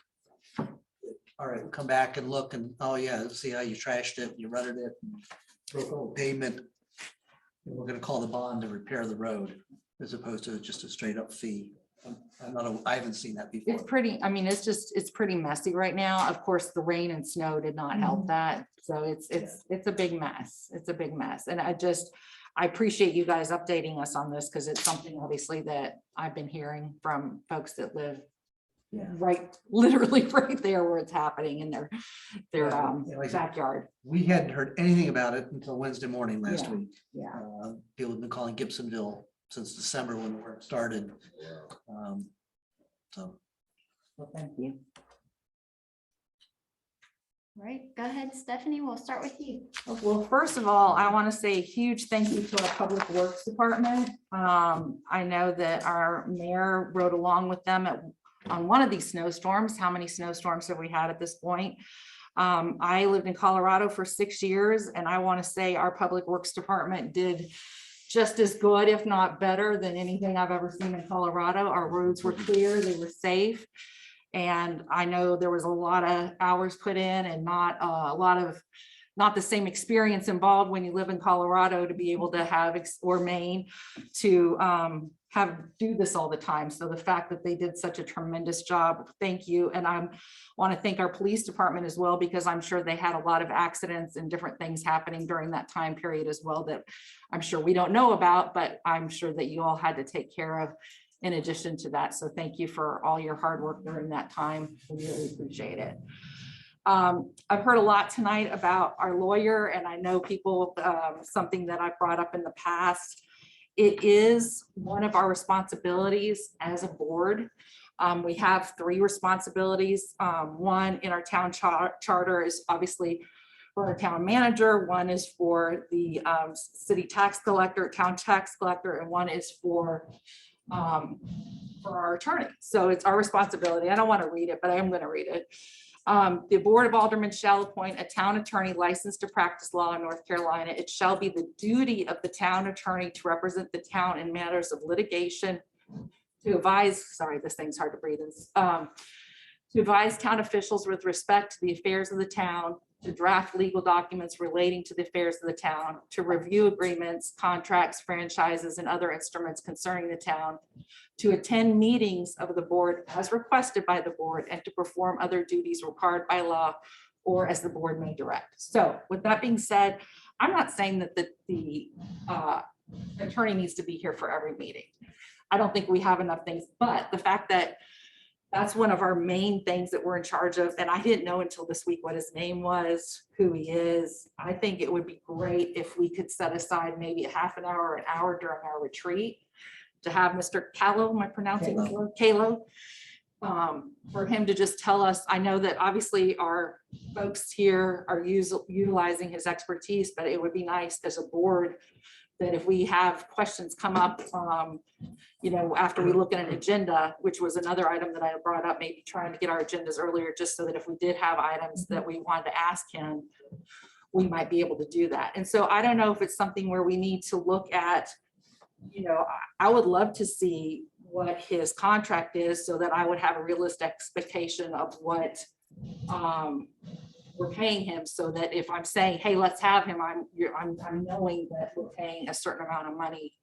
All right, we'll come back and look and, oh yeah, let's see how you trashed it, you rutted it, broke all the pavement. And we're gonna call the bond to repair the road as opposed to just a straight up fee. I haven't seen that before. It's pretty, I mean, it's pretty messy right now. Of course, the rain and snow did not help that. So it's a big mess. It's a big mess. And I appreciate you guys updating us on this because it's something obviously that I've been hearing from folks that live literally right there where it's happening in their like backyard. We hadn't heard anything about it until Wednesday morning last week. Yeah. People have been calling Gibsonville since December when the work started. So Well, thank you. All right, go ahead, Stephanie. We'll start with you. Well, first of all, I want to say a huge thank you to our Public Works Department. I know that our mayor rode along with them on one of these snowstorms. How many snowstorms have we had at this point? I lived in Colorado for 6 years, and I want to say our Public Works Department did just as good, if not better, than anything I've ever seen in Colorado. Our roads were clear, they were safe. And I know there was a lot of hours put in and not the same experience involved when you live in Colorado to be able to have, or Maine, to do this all the time. So the fact that they did such a tremendous job, thank you. And I want to thank our police department as well, because I'm sure they had a lot of accidents and different things happening during that time period as well that I'm sure we don't know about, but I'm sure that you all had to take care of in addition to that. So thank you for all your hard work during that time. We really appreciate it. I've heard a lot tonight about our lawyer, and I know people, something that I brought up in the past. It is one of our responsibilities as a board. We have 3 responsibilities. One in our town charter is obviously for our town manager, one is for the city tax collector, town tax collector, and one is for our attorney. So it's our responsibility. I don't want to read it, but I am going to read it. The Board of Aldermen shall appoint a town attorney licensed to practice law in North Carolina. It shall be the duty of the town attorney to represent the town in matters of litigation, to advise, sorry, this thing's hard to breathe in, to advise town officials with respect to the affairs of the town, to draft legal documents relating to the affairs of the town, to review agreements, contracts, franchises, and other instruments concerning the town, to attend meetings of the board as requested by the board, and to perform other duties required by law or as the board may direct. So with that being said, I'm not saying that the attorney needs to be here for every meeting. I don't think we have enough things, but the fact that that's one of our main things that we're in charge of. And I didn't know until this week what his name was, who he is. I think it would be great if we could set aside maybe a half an hour or an hour during our retreat to have Mr. Callow, am I pronouncing his word? Callow, for him to just tell us. I know that obviously our folks here are utilizing his expertise, but it would be nice as a board that if we have questions come up, you know, after we look at an agenda, which was another item that I brought up, maybe trying to get our agendas earlier, just so that if we did have items that we wanted to ask him, we might be able to do that. And so I don't know if it's something where we need to look at, you know, I would love to see what his contract is so that I would have a realistic expectation of what we're paying him, so that if I'm saying, hey, let's have him, I'm knowing that we're paying a certain amount of money,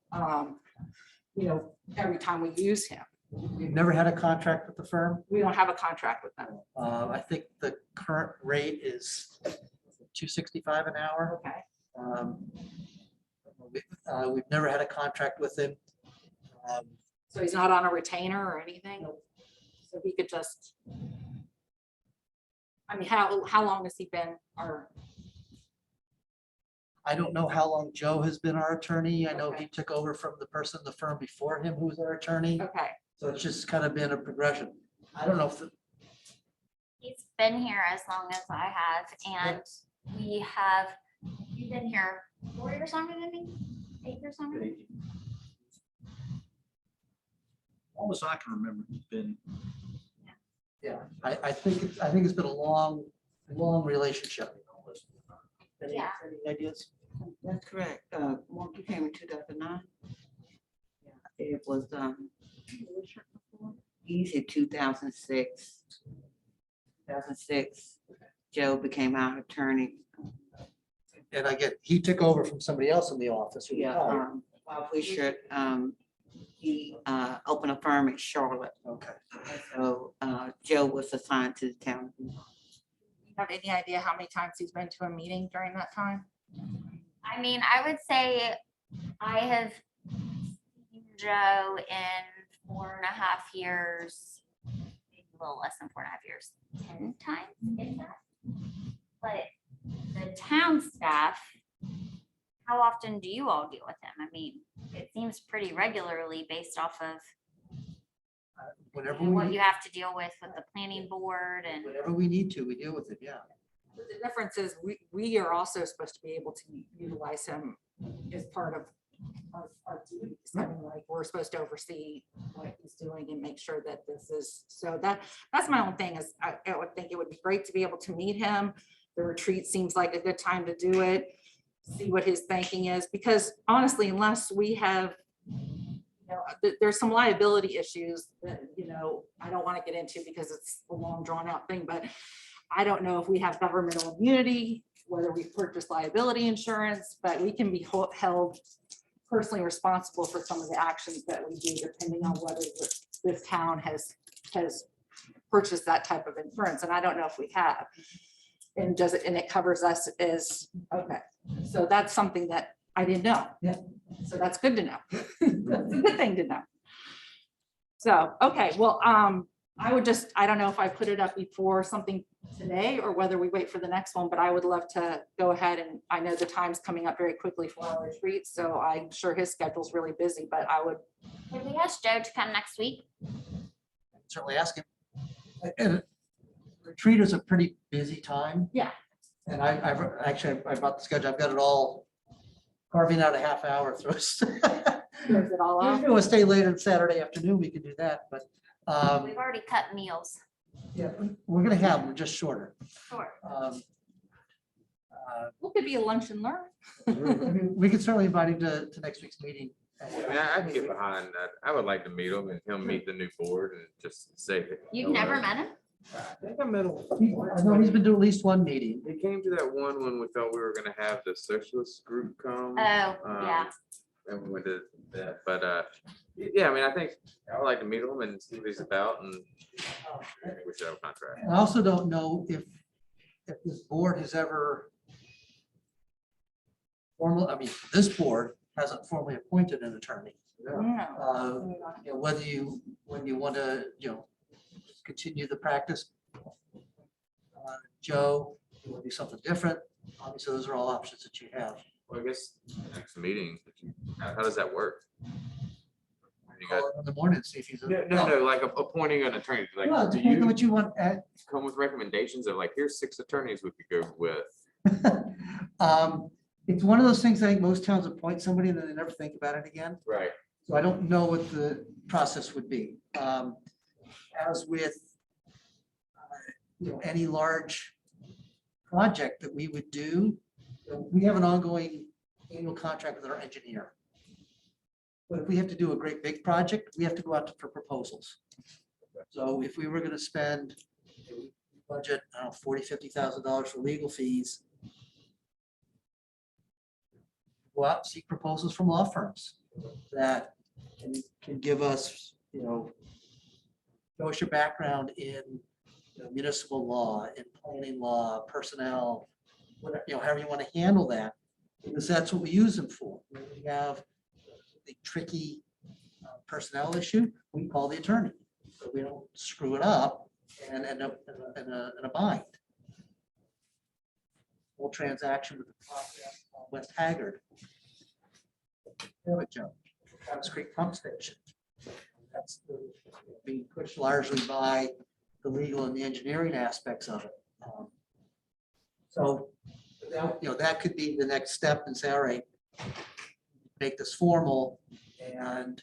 you know, every time we use him. We've never had a contract with the firm. We don't have a contract with them. I think the current rate is $265 an hour. Okay. We've never had a contract with him. So he's not on a retainer or anything? So he could just, I mean, how long has he been our? I don't know how long Joe has been our attorney. I know Okay. he took over from the person in the firm before him who was our attorney. Okay, So it's just kind of been a progression. I don't know if He's been here as long as I have, and you've been here 4 years longer than me, 8 years longer than me. Almost I can remember, it's been, yeah, I think it's been a long relationship. Yeah. Any ideas? That's correct. One became in 2009. Yeah, it was, easy 2006. 2006, Joe became our attorney. And I get, he took over from somebody else in the office. who Yeah, retired. Bob Wisher, he opened a firm in Charlotte. Okay. So Joe was assigned to the town. have any idea how many times he's been to a meeting during that time? I mean, I would say I have seen Joe in 4.5 years, maybe a little less than 4.5 years, 10 times, if that. But the town staff, how often do you all deal with him? I mean, it seems pretty regularly based off of Whenever what we, you have to deal with the planning board and. whenever we need to, we deal with it, yeah. The difference is we are also supposed to be able to utilize him as part of our duties. I mean, like, we're supposed to oversee what he's doing and make sure that this is, so that's my own thing is I would think it would be great to be able to meet him. The retreat seems like a good time to do it, see what his thinking is, because honestly, unless we have, there's some liability issues that, I don't want to get into because it's a long drawn out thing, but I don't know if we have governmental immunity, whether we purchase liability insurance, but we can be held personally responsible for some of the actions that we do, depending on whether this town has purchased that type of insurance. And I don't know if we have. And it covers us as, okay. So that's something that I didn't know. Yeah. So that's good to know. That's a good thing to know. So, okay, well, I don't know if I put it up before something today or whether we wait for the next one, but I would love to go ahead, and I know the time's coming up very quickly for our retreat, so I'm sure his schedule's really busy, but I would. Can we ask Joe to come next week? Certainly ask him. And retreat is a pretty busy time. Yeah. And I brought the schedule. I've got it all carving out a half hour through. Close it all If off. you want to stay late on Saturday afternoon, we could do that, but We've already cut meals. yeah, we're gonna have them just shorter. Sure. What could be a lunch and learn? I mean, we could certainly invite him to next week's meeting. I mean, I can get behind that. I would like to meet him and he'll meet the new board and just say. You've never met him? I think I met him. I know he's been to at least one meeting. He came to that one when we thought we were gonna have the socialist group come. Oh, yeah. And we went to that, but yeah, I mean, I think I would like to meet him and see what he's about, and we should have a contract. I also don't know if this board has ever this board hasn't formally appointed an attorney. No. Whether you want to, continue the practice. Joe, you want to do something different? Obviously, those are all options that you have. Well, I guess next meeting, how does that work? You got- Call him in the morning, see if he's. No, like appointing an attorney, like, Well, do depending on you what you want. come with recommendations of like, here's 6 attorneys we could go with? It's one of those things, I think most towns appoint somebody and then they never think about it again. Right. So I don't know what the process would be. As with any large project that we would do, we have an ongoing annual contract with our engineer. But if we have to do a great big project, we have to go out for proposals. So if we were going to spend budget, I don't know, $40,000-$50,000 for legal fees, go out and seek proposals from law firms that can give us, show us your background in municipal law, in planning law, personnel, whatever, however you want to handle that, because that's what we use them for. When we have the tricky personnel issue, we call the attorney, so we don't screw it up and end up in a bind. Whole transaction with the West Haggard. Joe, Travis Creek Pump Station. That's being pushed largely by the legal and the engineering aspects of it. So that could be the next step and say, all right, make this formal and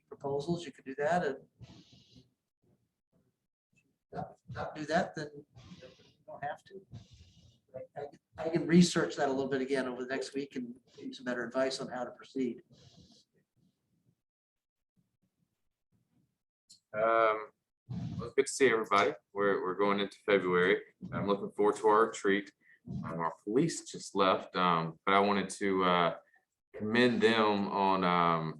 proposals, you could do that, and not do that, then you don't have to. I can research that a little bit again over the next week and give you some better advice on how to proceed. Well, good to see everybody. We're going into February. I'm looking forward to our retreat. Our police just left, but I wanted to commend them on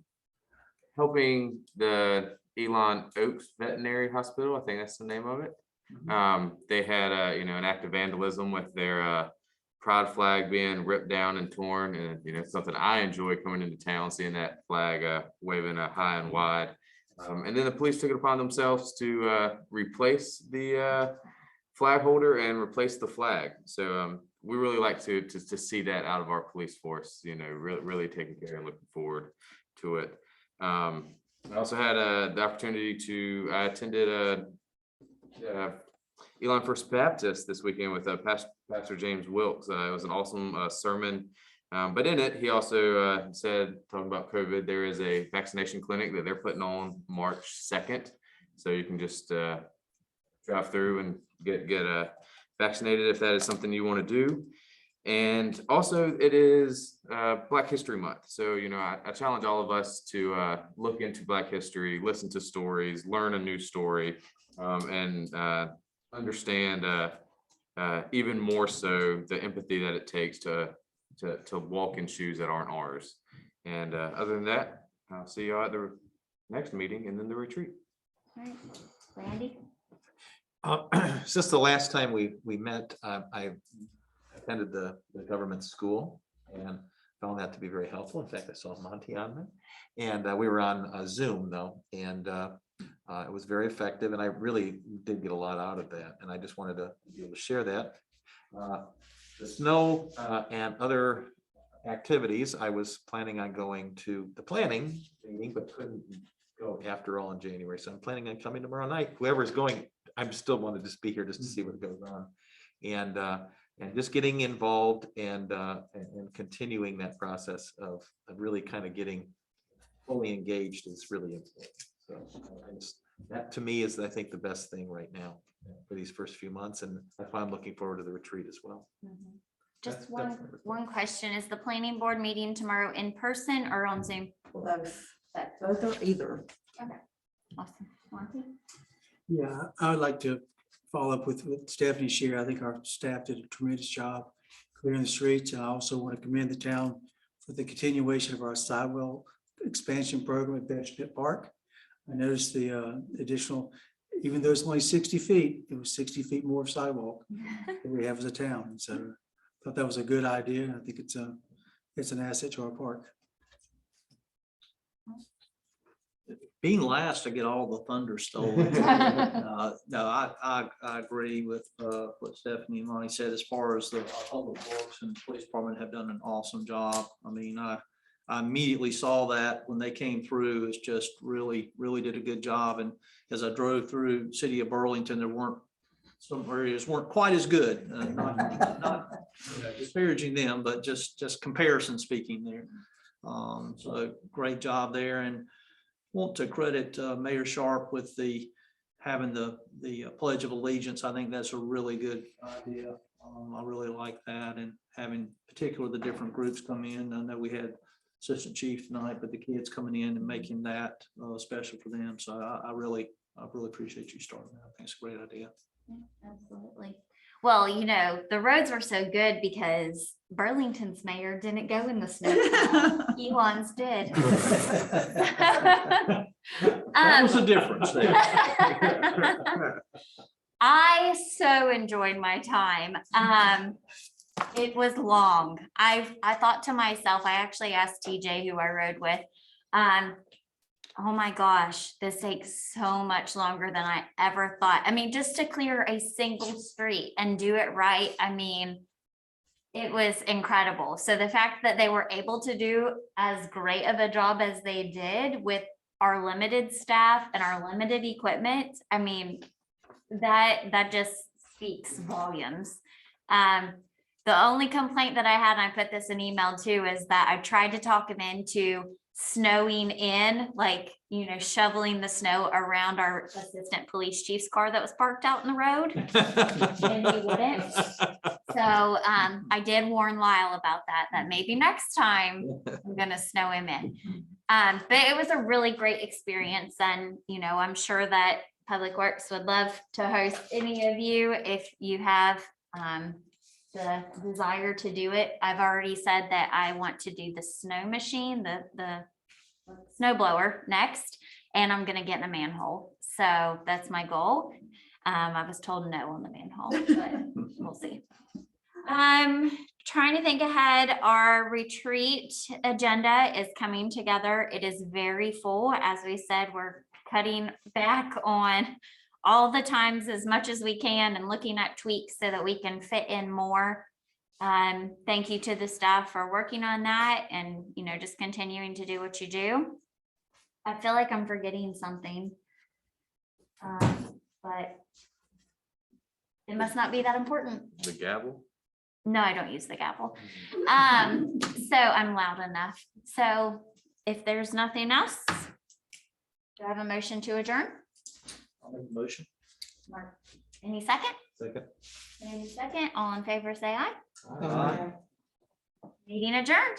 helping the Elon Oaks Veterinary Hospital. I think that's the name of it. They had an act of vandalism with their pride flag being ripped down and torn, and something I enjoy coming into town, seeing that flag waving high and wide. And then the police took it upon themselves to replace the flag holder and replace the flag. So we really like to see that out of our police force, really taking care and looking forward to it. I also had the opportunity I attended Elon First Baptist this weekend with Pastor James Wilkes. It was an awesome sermon. But in it, he also said, talking about COVID, there is a vaccination clinic that they're putting on March 2nd. So you can just drive through and get vaccinated if that is something you want to do. And also it is Black History Month. So, I challenge all of us to look into Black history, listen to stories, learn a new story, and understand even more so the empathy that it takes to walk in shoes that aren't ours. And other than that, I'll see y'all at the next meeting and then the retreat. All right, Randy? Since the last time we met, I attended the government school and found that to be very helpful. In fact, I saw Monty on there, and we were on Zoom though, and it was very effective, and I really did get a lot out of that, and I just wanted to be able to share that. The snow and other activities, I was planning on going to the planning meeting, but couldn't go after all in January. So I'm planning on coming tomorrow night. Whoever's going, I'm still wanted to be here just to see what goes on. And just getting involved and continuing that process of really kind of getting fully engaged is really important. So that to me is, I think, the best thing right now for these first few months. And that's why I'm looking forward to the retreat as well. Just one question. Is the planning board meeting tomorrow in person or on Zoom? Both. Both or either. Awesome. Monty? Yeah, I would like to follow up with what Stephanie shared. I think our staff did a tremendous job clearing the streets. And I also want to commend the town for the continuation of our sidewalk expansion program at Benjamin Park. I noticed the additional, even though it's only 60 feet, it was 60 feet more of sidewalk that we have as a town. And so I thought that was a good idea. And I think it's an asset to our park. Being last to get all the thunder stolen. No, I agree with what Stephanie and Monty said as far as the public works and police department have done an awesome job. I mean, I immediately saw that when they came through. It's just really did a good job. And as I drove through city of Burlington, there weren't, some areas weren't quite as good. Not disparaging them, but just comparison speaking there. So great job there. And want to credit Mayor Sharp with having the Pledge of Allegiance. I think that's a really good idea. I really like that, and having particularly the different groups come in. I know we had Assistant Chief tonight, but the kids coming in and making that special for them. So I really appreciate you starting that. I think it's a great idea. Absolutely. Well, the roads were so good because Burlington's mayor didn't go in the snow. Elon's did. That was the difference there. I so enjoyed my time. It was long. I thought to myself, I actually asked TJ, who I rode with, oh my gosh, this takes so much longer than I ever thought. I mean, just to clear a single street and do it right, I mean, it was incredible. So the fact that they were able to do as great of a job as they did with our limited staff and our limited equipment, I mean, that just speaks volumes. The only complaint that I had, and I put this in email too, is that I tried to talk him into snowing in, like, shoveling the snow around our assistant police chief's car that was parked out in the road. And he wouldn't. So I did warn Lyle about that maybe next time I'm gonna snow him in. But it was a really great experience, and I'm sure that Public Works would love to host any of you if you have the desire to do it. I've already said that I want to do the snow machine, the snow blower next, and I'm gonna get in a manhole. So that's my goal. I was told no on the manhole, but we'll see. I'm trying to think ahead. Our retreat agenda is coming together. It is very full. As we said, we're cutting back on all the times as much as we can and looking at tweaks so that we can fit in more. Thank you to the staff for working on that and, just continuing to do what you do. I feel like I'm forgetting something. But It must not be that important. The gavel? No, I don't use the gavel. So I'm loud enough. So if there's nothing else, do I have a motion to adjourn? I'll make a motion. Mark, any second? Second. Any second? All in favor, say aye. Aye. Meeting adjourned.